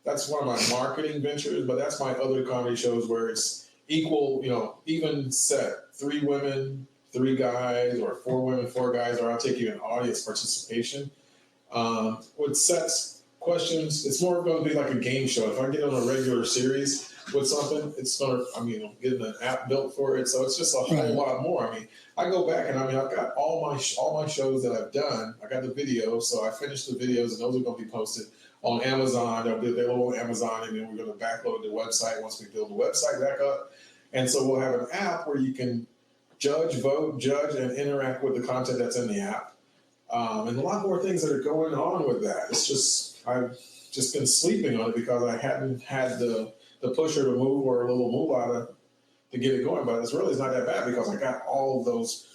That's one of my marketing ventures, but that's my other comedy shows where it's equal, even set. 3 women, 3 guys, or 4 women, 4 guys, or I'll take even audience participation. With sets, questions, it's more going to be like a game show. If I get on a regular series with something, it's going to, getting an app built for it. So it's just a whole lot more. I go back and I mean, I've got all my shows that I've done. I got the videos, so I finished the videos, and those are going to be posted on Amazon. They'll be available on Amazon, and then we're going to backload the website once we build the website back up. And so we'll have an app where you can judge, vote, judge, and interact with the content that's in the app. And a lot more things that are going on with that. It's just, I've just been sleeping on it because I hadn't had the pusher to move or a little move out of to get it going. But it's not that bad because I got all those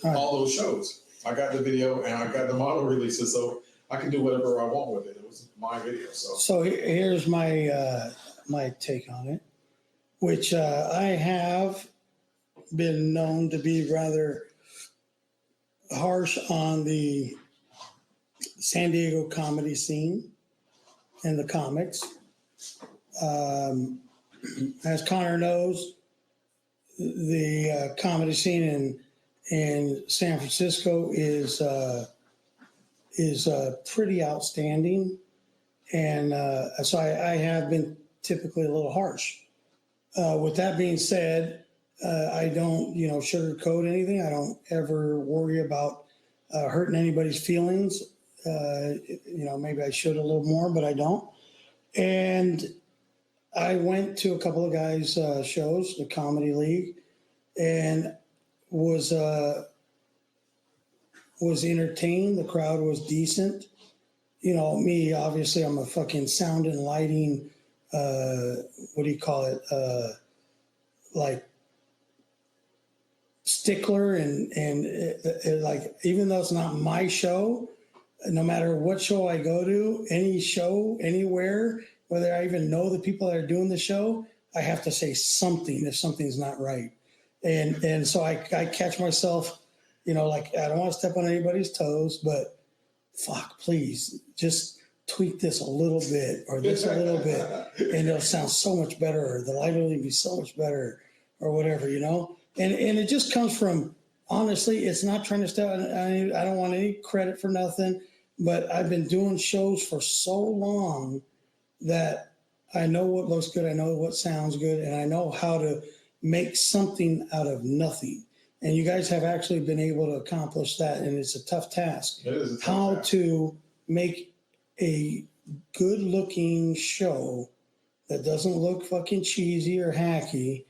shows. I got the video and I got the model releases, so I can do whatever I want with it. It was my video. So here's my my take on it, which I have been known to be rather harsh on the San Diego comedy scene and the comics. As Connor knows, the comedy scene in San Francisco is pretty outstanding, and so I have been typically a little harsh. With that being said, I don't sugarcoat anything. I don't ever worry about hurting anybody's feelings. Maybe I should a little more, but I don't. And I went to a couple of guys' shows, the Comedy League, and was entertained. The crowd was decent. Me, obviously, I'm a fucking sound and lighting, what do you call it? Like stickler and like, even though it's not my show, no matter what show I go to, any show, anywhere, whether I even know the people that are doing the show, I have to say something if something's not right. And so I catch myself, like, I don't want to step on anybody's toes, but fuck, please just tweak this a little bit or this a little bit, and it'll sound so much better, or the light will be so much better, or whatever, And it just comes from, honestly, it's not trying to step. I don't want any credit for nothing, but I've been doing shows for so long that I know what looks good, I know what sounds good, and I know how to make something out of nothing. And you guys have actually been able to accomplish that, and it's a tough task. It is a tough how task. To make a good-looking show that doesn't look fucking cheesy or hacky,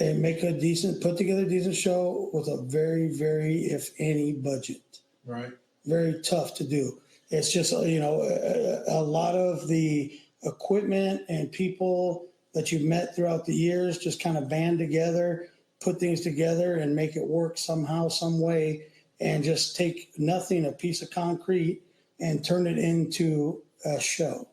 and make put together a decent show with a very, very, if any, budget. Right. Very tough to do. It's just, a lot of the equipment and people that you've met throughout the years just kind of band together, put things together and make it work somehow, some way, and just take nothing, a piece of concrete, and turn it into a show,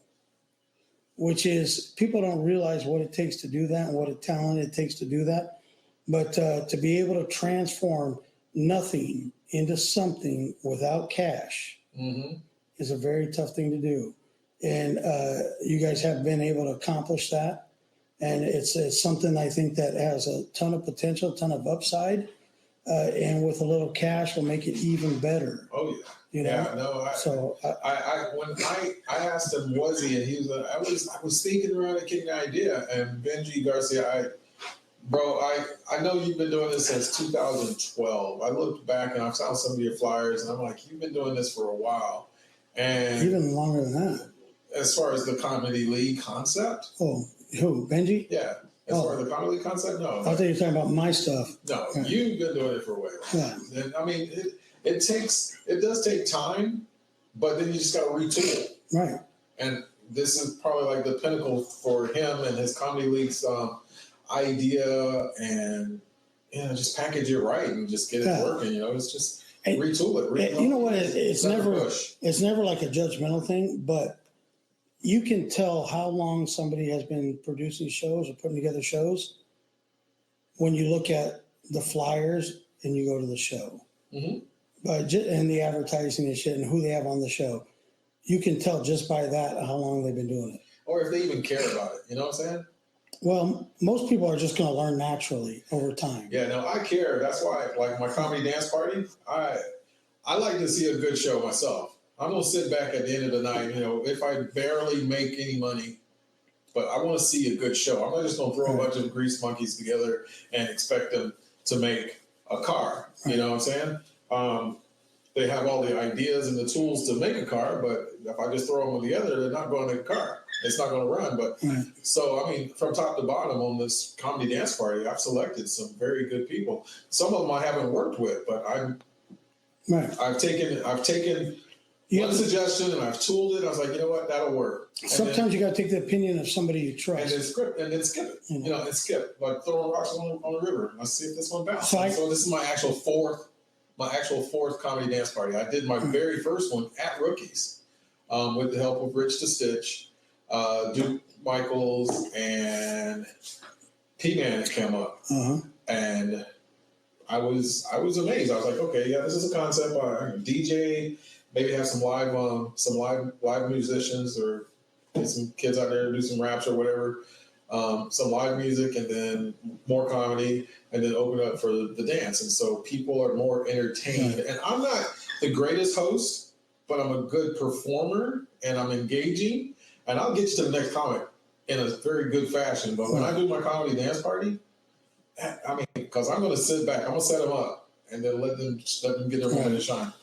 which is, people don't realize what it takes to do that and what a talent it takes to do that. But to be able to transform nothing into something without cash is a very tough thing to do. And you guys have been able to accomplish that. And it's something I think that has a ton of potential, a ton of upside. And with a little cash will make it even better. Oh, yeah. Yeah, no, when I asked him, was he, and he was like, I was thinking around and getting the idea. And Benji Garcia, I know you've been doing this since 2012. I looked back and I saw some of your flyers, and I'm like, you've been doing this for a while. And even longer than that. As far as the Comedy League concept? Oh, who, Benji? Yeah. As far as the Comedy League concept, no. I thought you were talking about my stuff. No, yeah. You've been doing it for a while. Yeah. And I mean, it does take time, but then you just got to retool. Right. And this is probably like the pinnacle for him and his Comedy League's idea, and just package it right and just get it working. It's just retool it. You know what? It's never like a judgmental thing, but you can tell how long somebody has been producing shows or putting together shows when you look at the flyers and you go to the show. And the advertising and shit and who they have on the show. You can tell just by that how long they've been doing it. Or if they even care about it. You know what I'm saying? Well, most people are just going to learn naturally over time. Yeah, no, I care. That's why, like my comedy dance party, I like to see a good show myself. I'm going to sit back at the end of the night, if I barely make any money, but I want to see a good show. I'm not just going to throw a bunch of grease monkeys together and expect them to make a car. You know what I'm saying? They have all the ideas and the tools to make a car, but if I just throw them together, they're not going to make a car. It's not going to run. But so, I mean, from top to bottom on this comedy dance party, I've selected some very good people. Some of them I haven't worked with, but I've taken one suggestion and I've tooled it. I was like, you know what, that'll work. Sometimes you got to take the opinion of somebody you trust. And then skip it. You know, and skip. Like throwing rocks on the river. Let's see if this one bounces. So this is my actual fourth comedy dance party. I did my very first one at Rookies with the help of Rich to Stitch, Duke Michaels, and P-Man that came up. And I was amazed. I was like, okay, yeah, this is a concept. I can DJ, maybe have some live musicians or get some kids out there to do some raps or whatever. Some live music and then more comedy and then open up for the dance. And so people are more entertained. And I'm not the greatest host, but I'm a good performer and I'm engaging. And I'll get you to the next comic in a very good fashion. But when I do my comedy dance party, I mean, because I'm going to sit back, I'm going to set them up and then let them get their moment to shine.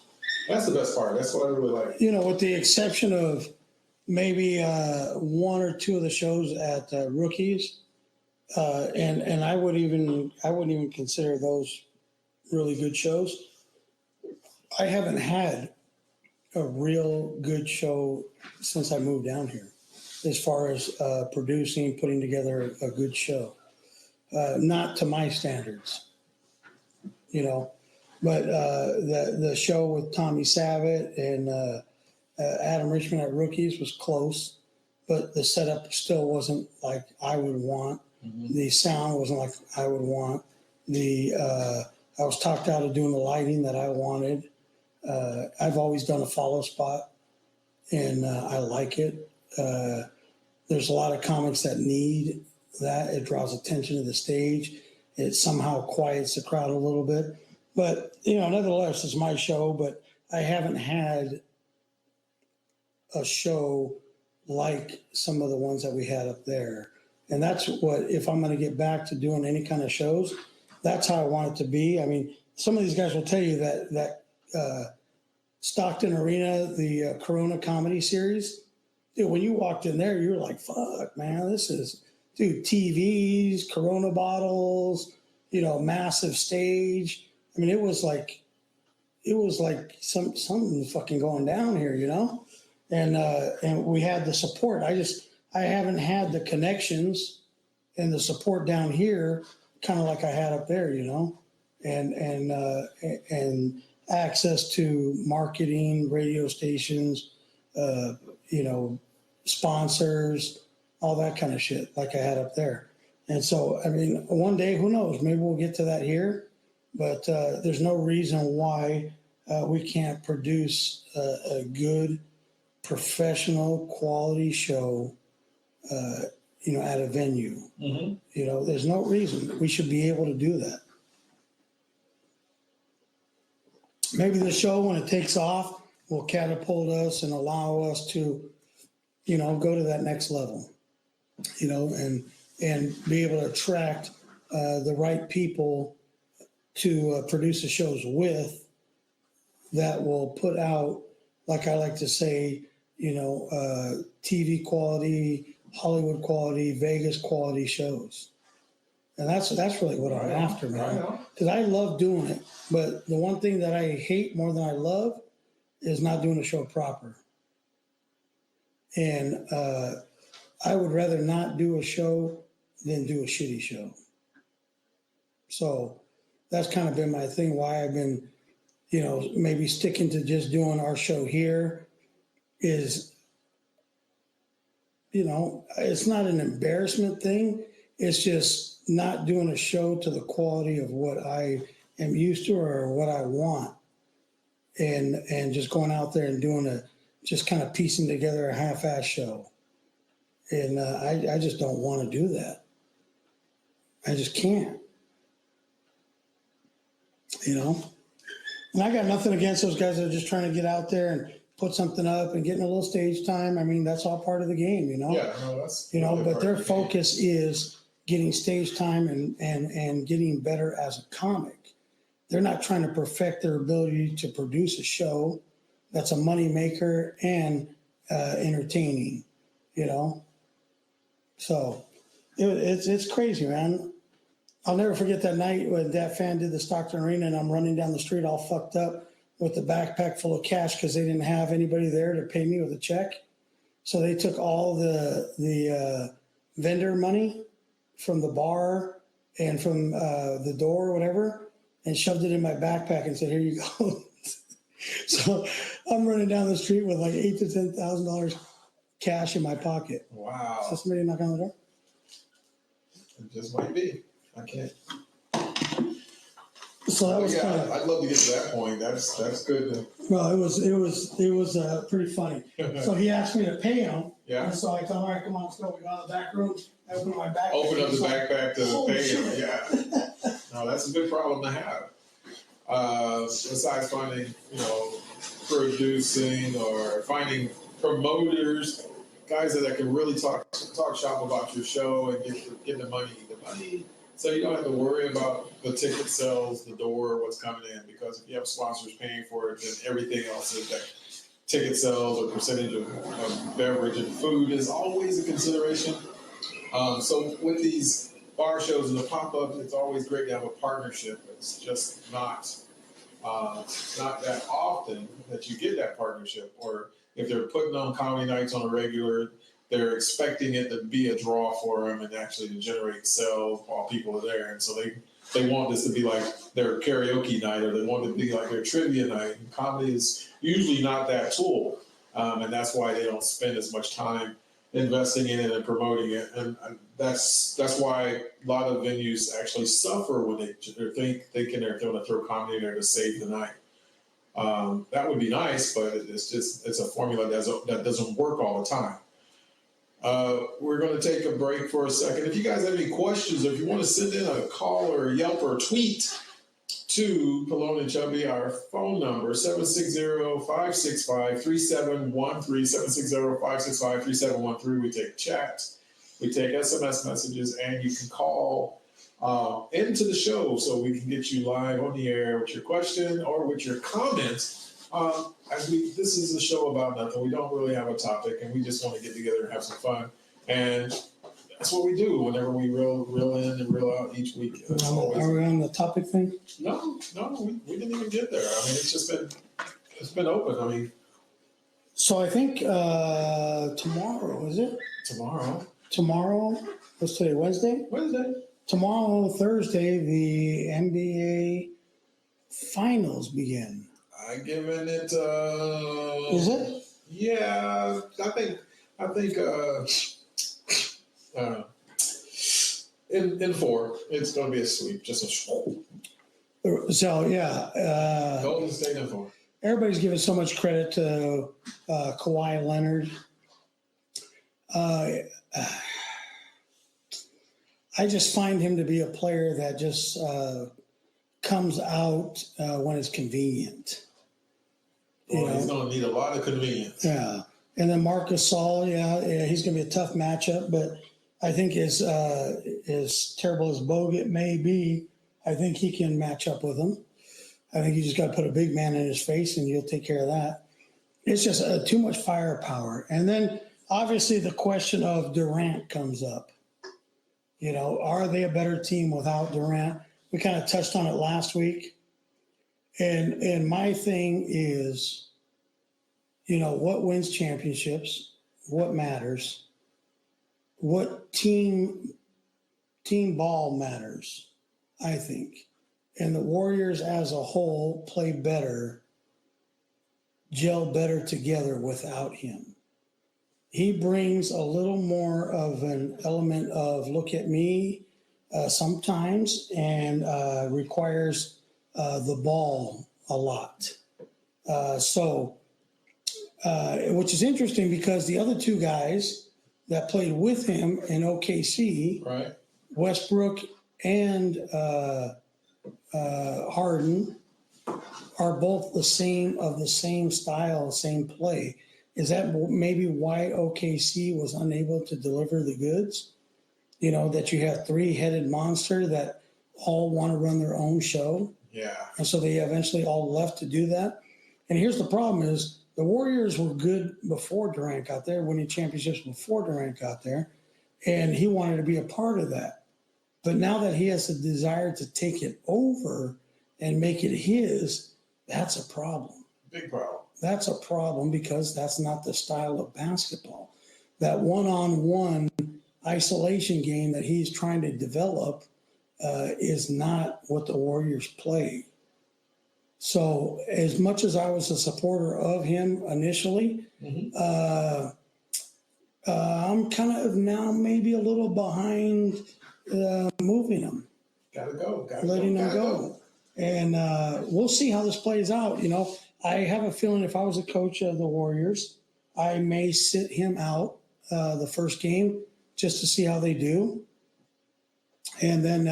That's the best part. That's what I really like. You know, with the exception of maybe one or two of the shows at Rookies, and I wouldn't even consider those really good shows. I haven't had a real good show since I moved down here, as far as producing, putting together a good show. Not to my standards, you know, but the show with Tommy Savitt and Adam Richmond at Rookies was close, but the setup still wasn't like I would want. The sound wasn't like I would want. I was talked out of doing the lighting that I wanted. I've always done a follow spot, and I like it. There's a lot of comics that need that. It draws attention to the stage. It somehow quiets the crowd a little bit. But, you know, nevertheless, it's my show, but I haven't had a show like some of the ones that we had up there. And that's what, if I'm going to get back to doing any kind of shows, that's how I want it to be. I mean, some of these guys will tell you that Stockton Arena, the Corona comedy series, dude, when you walked in there, you were like, fuck, man, this is, dude, TVs, Corona bottles, you know, massive stage. I mean, it was like something fucking going down here, you know? And we had the support. I haven't had the connections and the support down here, kind of like I had up there, you know, and access to marketing, radio stations, you know, sponsors, all that kind of shit, like I had up there. And so, I mean, one day, who knows? Maybe we'll get to that here, but there's no reason why we can't produce a good, professional, quality show, you know, at a venue. You know, there's no reason we should be able to do that. Maybe the show, when it takes off, will catapult us and allow us to, you know, go to that next level, you know, and be able to attract the right people to produce the shows with that will put out, like I like to say, you know, TV quality, Hollywood quality, Vegas quality shows. And that's really what I'm after, man. Because I love doing it. But the one thing that I hate more than I love is not doing a show proper. And I would rather not do a show than do a shitty show. So that's kind of been my thing, why I've been, you know, maybe sticking to just doing our show here is, you know, it's not an embarrassment thing. It's just not doing a show to the quality of what I am used to or what I want. And just going out there and doing just kind of piecing together a half-ass show. And I just don't want to do that. I just can't. You know? And I got nothing against those guys that are just trying to get out there and put something up and getting a little stage time. I mean, that's all part of the game, you know? Yeah, no, that's... You know, but their focus is getting stage time and getting better as a comic. they're not trying to perfect their ability to produce a show that's a moneymaker and entertaining, you know? So it's crazy, man. I'll never forget that night when that fan did the Stockton Arena and I'm running down the street all fucked up with the backpack full of cash because they didn't have anybody there to pay me with a check. So they took all the vendor money from the bar and from the door or whatever and shoved it in my backpack and said, here you go. So I'm running down the street with like $8,000 to $10,000 cash in my pocket. Wow. Is somebody knocking on the door? It just might be. I can't. So that was kind of. I'd love to get to that point. That's good. Well, it was pretty funny. So he asked me to pay him. Yeah. And so I told him, all right, come on, let's go. We go in the back room. I opened my backpack. Open up the backpack to pay shit. him. Yeah. No, that's a good problem to have. Besides finding, producing or finding promoters, guys that can really talk shop about your show and get the money, so you don't have to worry about the ticket sales, the door, what's coming in, because if you have sponsors paying for it, then everything else is that ticket sales or percentage of beverage and food is always a consideration. So with these bar shows and the pop-ups, it's always great to have a partnership. It's just not that often that you get that partnership. Or if they're putting on comedy nights on a regular, they're expecting it to be a draw for them and actually to generate sales while people are there. And so they want this to be like their karaoke night, or they want it to be like their trivia night. And comedy is usually not that tool. And that's why they don't spend as much time investing in it and promoting it. And that's why a lot of venues actually suffer when they're thinking they're going to throw comedy in there to save the night. That would be nice, but it's a formula that doesn't work all the time. We're going to take a break for a second. If you guys have any questions, or if you want to send in a call or a Yelp or a tweet to Pelon and Chubby, our phone number, 760-565-3713, 760-565-3713. We take chats, we take SMS messages, and you can call into the show so we can get you live on the air with your question or with your comments. This is a show about nothing. We don't really have a topic, and we just want to get together and have some fun. And that's what we do whenever we reel in and reel out each week. Are we on the topic thing? No, we didn't even get there. I mean, it's been open. I mean, so I think tomorrow, is it? Tomorrow, what's today, Wednesday? Tomorrow, Thursday, the NBA Finals begin. I'm giving it. Is it? Yeah, I think. In 4, it's going to be a sweep, just a swoop. So yeah, Golden State in 4. Everybody's giving so much credit to Kawhi Leonard. I just find him to be a player that just comes out when it's convenient. He's going to need a lot of convenience. Yeah. And then Marc Gasol, he's going to be a tough matchup, but I think as terrible as Bogut may be, I think he can match up with him. I think you just got to put a big man in his face and you'll take care of that. It's just too much firepower. And then obviously the question of Durant comes up. Are they a better team without Durant? We kind of touched on it last week. And my thing is, what wins championships? What matters? What team ball matters, I think. And the Warriors as a whole play better, gel better together without him. He brings a little more of an element of look at me sometimes and requires the ball a lot. Which is interesting because the other two guys that played with him in OKC, right, Westbrook and Harden, are both the same style, same play. Is that maybe why OKC was unable to deliver the goods? That you have three-headed monster that all want to run their own show. Yeah. And so they eventually all left to do that. And here's the problem is the Warriors were good before Durant got there, winning championships before Durant got there. And he wanted to be a part of that. But now that he has a desire to take it over and make it his, that's a problem. Big problem. That's a problem because that's not the style of basketball. That one-on-one isolation game that he's trying to develop is not what the Warriors play. So as much as I was a supporter of him initially, I'm kind of now maybe a little behind moving him. Gotta go. Letting him go. And we'll see how this plays out. You know, I have a feeling if I was a coach of the Warriors, I may sit him out the first game just to see how they do. And then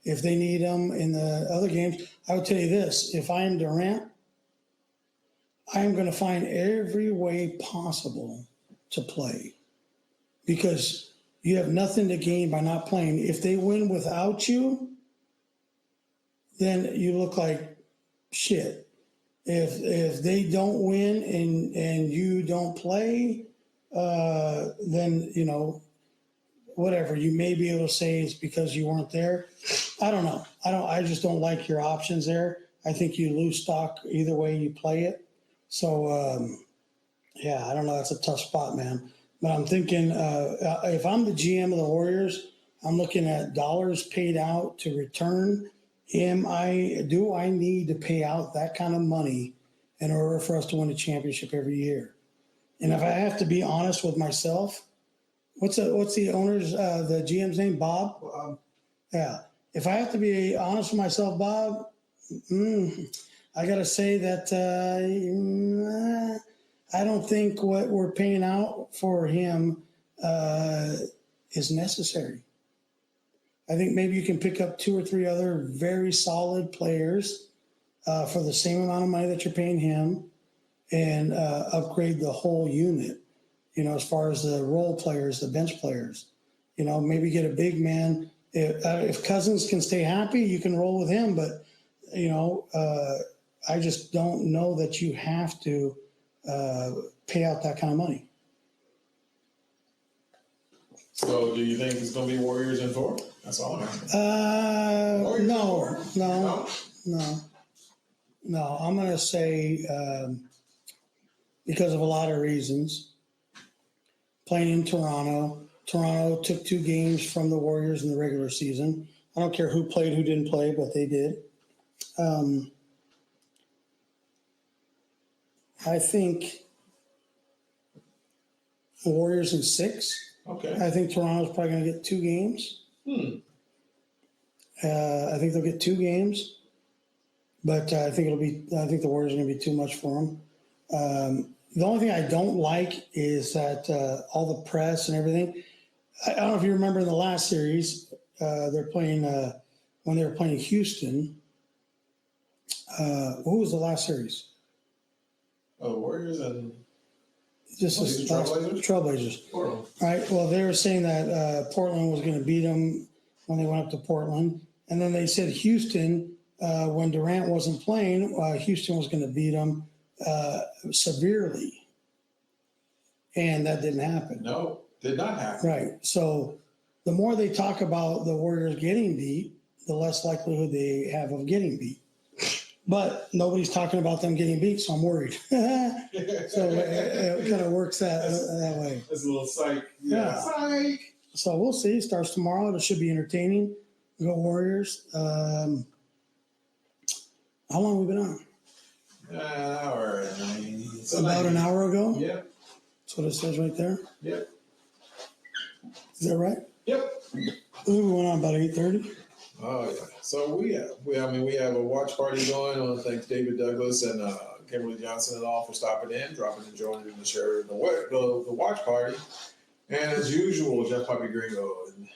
if they need him in the other games, I would tell you this. If I am Durant, I am going to find every way possible to play because you have nothing to gain by not playing. If they win without you, then you look like shit. If they don't win and you don't play, then, you know, whatever, you may be able to say it's because you weren't there. I don't know. I just don't like your options there. I think you lose stock either way you play it. So, yeah, I don't know. That's a tough spot, man. But I'm thinking if I'm the GM of the Warriors, I'm looking at dollars paid out to return. Do I need to pay out that kind of money in order for us to win a championship every year? And if I have to be honest with myself, what's the owner's, the GM's name? Bob? Yeah. If I have to be honest with myself, Bob, I got to say that I don't think what we're paying out for him is necessary. I think maybe you can pick up 2 or 3 other very solid players for the same amount of money that you're paying him and upgrade the whole unit, you know, as far as the role players, the bench players. You know, maybe get a big man. If Cousins can stay happy, you can roll with him. But, you know, I just don't know that you have to pay out that kind of money. So do you think it's going to be Warriors in 4? That's all I'm asking. No. I'm going to say because of a lot of reasons. Playing in Toronto took 2 games from the Warriors in the regular season. I don't care who played, who didn't play, but they did. I think the Warriors in 6. Okay. I think Toronto's probably going to get 2 games. I think they'll get 2 games, but I think the Warriors are going to be too much for them. The only thing I don't like is that all the press and everything. I don't know if you remember in the last series, they're playing when they were playing Houston. Who was the last series? Oh, Warriors and Trailblazers. Portland. Right. Well, they were saying that Portland was going to beat them when they went up to Portland, and then they said Houston, when Durant wasn't playing, Houston was going to beat them severely, and that didn't happen. No, did not happen. Right. So the more they talk about the Warriors getting beat, the less likelihood they have of getting beat. But nobody's talking about them getting beat, so I'm worried. So it kind of works that way. It's a little psych. Yeah. Psych. So we'll see. It starts tomorrow. It should be entertaining. Go Warriors. How long have we been on? An hour and 90. About an hour ago? Yep. That's what it says right there. Yep. Is that right? Yep. We went on about 8:30. Oh yeah. So we have a watch party going. I want to thank David Douglas and Kimberly Johnson and all for stopping in, dropping and joining in the share the watch party. And as usual, Jeff Puppy Gringo and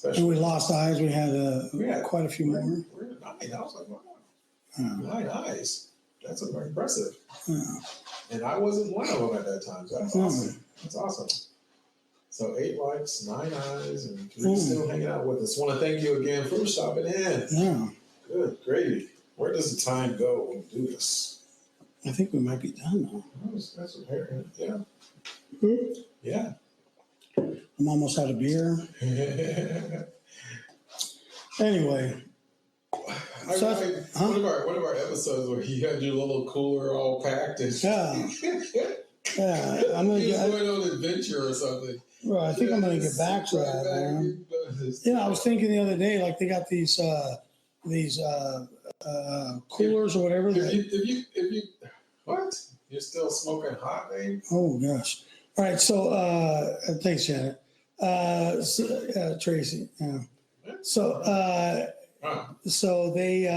And we lost eyes. We had quite a few more. We're at 9. I was like, wow. 9 eyes. That's very impressive. Yeah. And I wasn't one of them at that time. So that's awesome. That's awesome. So 8 likes, 9 eyes, and 3 still hanging out with us. Want to thank you again for stopping in. Yeah. Good gravy. Where does the time go when we do this? I think we might be done now. That's a hair. Yeah. Hmm? Yeah. I'm almost out of beer. Anyway. One of our episodes where you had your little cooler all packed and Yeah, I'm gonna going on an adventure or something. Well, I think I'm gonna get back to that, man. I was thinking the other day, like they got these coolers or whatever. If you what? You're still smoking hot, babe? Oh gosh! All right, so thanks, Janet. Tracy. Yeah. So they.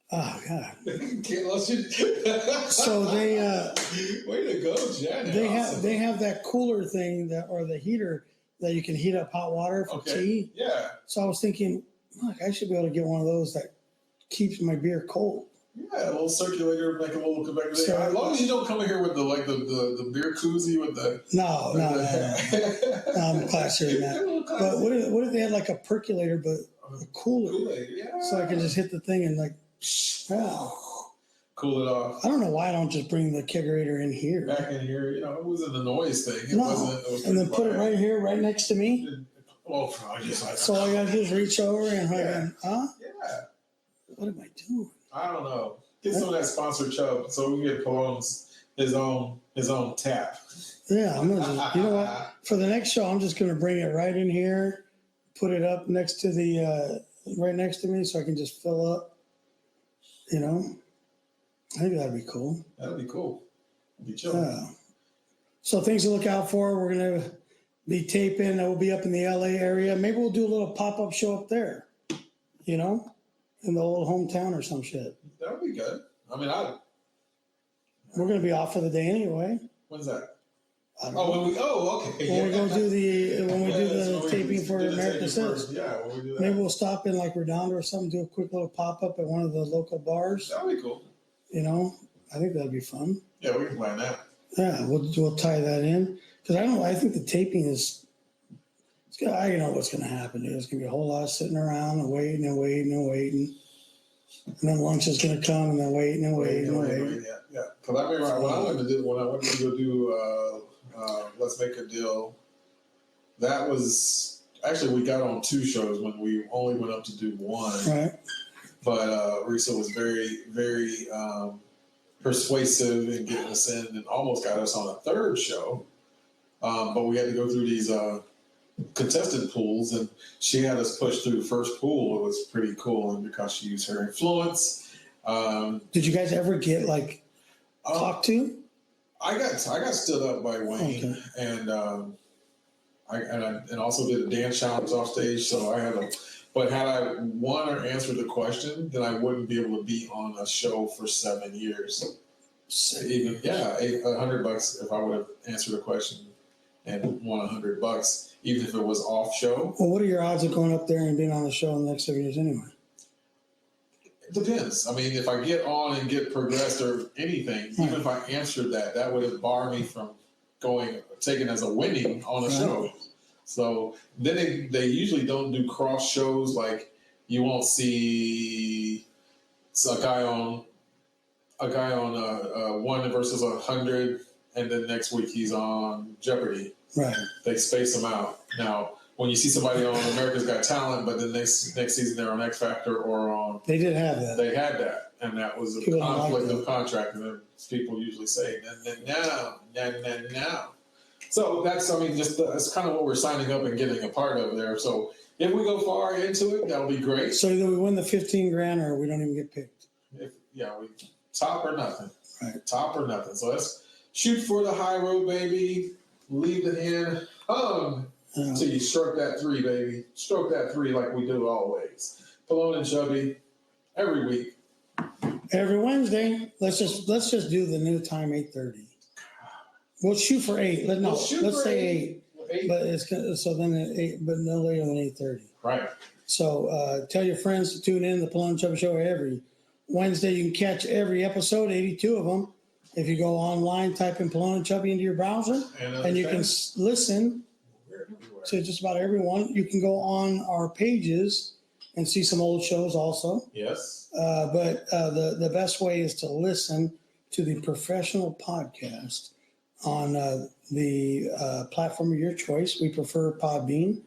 Oh God! So they. Way to go, Janet! They have that cooler thing or the heater that you can heat up hot water for tea. Yeah. So I was thinking, look, I should be able to get one of those that keeps my beer cold. Yeah, a little circulator, make a little conveyor. So, as long as you don't come in here with the beer koozie with the. No. I'm classier than that. But what if they had like a percolator, but a cooler? Kool-Aid, yeah. So I can just hit the thing and like. Yeah. Cool it off. I don't know why I don't just bring the kegerator in here. Back in here, it wasn't a noise thing. It wasn't. And then put it right here, right next to me. Oh, I guess so all I gotta do is reach over and Yeah. What am I doing? I don't know. Get some of that sponsored chub so we can get Pelon's his own tap. Yeah, I'm gonna just, you know what? For the next show, I'm just gonna bring it right in here, put it up next to the right next to me, so I can just fill up. I think that'd be cool. That'd be cool. Be chill. Yeah. So things to look out for. We're gonna be taping. We'll be up in the LA area. Maybe we'll do a little pop-up show up there. In the old hometown or some shit. That would be good. I mean, we're gonna be off for the day anyway. When's that? I don't know. Okay. When we go do the taping for America Says. Yeah, when we do that. Maybe we'll stop in like Redondo or something, do a quick little pop-up at one of the local bars. That'd be cool. I think that'd be fun. Yeah, we can plan that. Yeah, we'll tie that in because I think the taping is. I know what's going to happen. There's going to be a whole lot of sitting around and waiting and waiting and waiting, and then lunch is going to come and then waiting and waiting and waiting. Yeah. Because I remember when I went to go do Let's Make a Deal. That was actually we got on 2 shows when we only went up to do 1. Right. But Risa was very, very persuasive in getting us in and almost got us on a 3rd show. But we had to go through these contested pools, and she had us push through the first pool. It was pretty cool, and because she used her influence. Did you guys ever get talked to? I got stood up by Wayne, and I also did a dance challenge off stage. So I had but had I won or answered the question, then I wouldn't be able to be on a show for 7 years. Even $100 if I would have answered a question and won $100, even if it was off show. Well, what are your odds of going up there and being on the show in the next 7 years anyway? It depends. I mean, if I get on and get progressed or anything, even if I answered that would have barred me from taken as a winning on a show. So then they usually don't do cross shows. Like you won't see a guy on 1 versus 100, and then next week he's on Jeopardy. Right. They space them out. Now, when you see somebody on America's Got Talent, but then next season they're on X Factor or on. They did have that. They had that, and that was a conflict of contract. And then people usually say, now. So that's kind of what we're signing up and getting a part of there. So if we go far into it, that'll be great. So either we win the $15,000 or we don't even get picked. We top or nothing. Right. Top or nothing. So let's shoot for the high road, baby. Leave it in. So you stroke that 3, baby. Stroke that 3 like we do always. Pelon and Chubby every week. Every Wednesday. Let's just do the new time, 8:30. We'll shoot for 8. Let's say 8. But it's so then at 8, but no later than 8:30. Right. So tell your friends to tune in to the Pelon and Chubby Show every Wednesday. You can catch every episode, 82 of them. If you go online, type in Pelon and Chubby into your browser, and you can listen to just about everyone. You can go on our pages and see some old shows also. Yes. But the best way is to listen to the professional podcast on the platform of your choice. We prefer Podbean,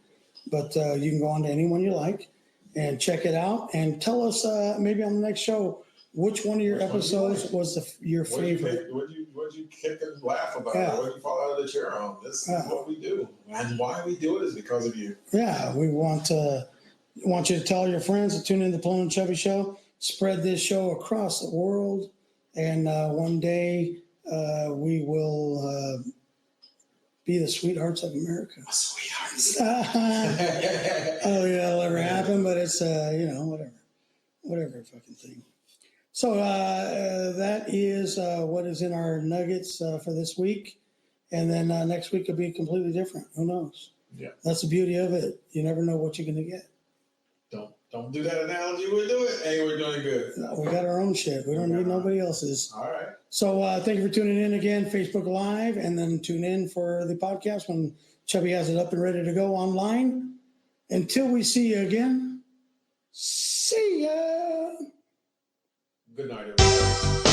but you can go on to anyone you like and check it out. And tell us maybe on the next show which one of your episodes was your favorite. What'd you kick and laugh about? Yeah. What'd you fall out of the chair on? This is what we do. And why we do it is because of you. Yeah, we want you to tell your friends to tune in to the Pelon and Chubby Show. Spread this show across the world. And one day we will be the sweethearts of America. Sweethearts. Oh, yeah, it'll never happen, but it's, whatever fucking thing. So that is what is in our nuggets for this week. And then next week will be completely different. Who knows? Yeah. That's the beauty of it. You never know what you're going to get. Don't do that analogy. We'll do it. Hey, we're doing good. We got our own shit. We don't need nobody else's. All right. So thank you for tuning in again, Facebook Live, and then tune in for the podcast when Chubby has it up and ready to go online. Until we see you again, see ya. Good night, everybody.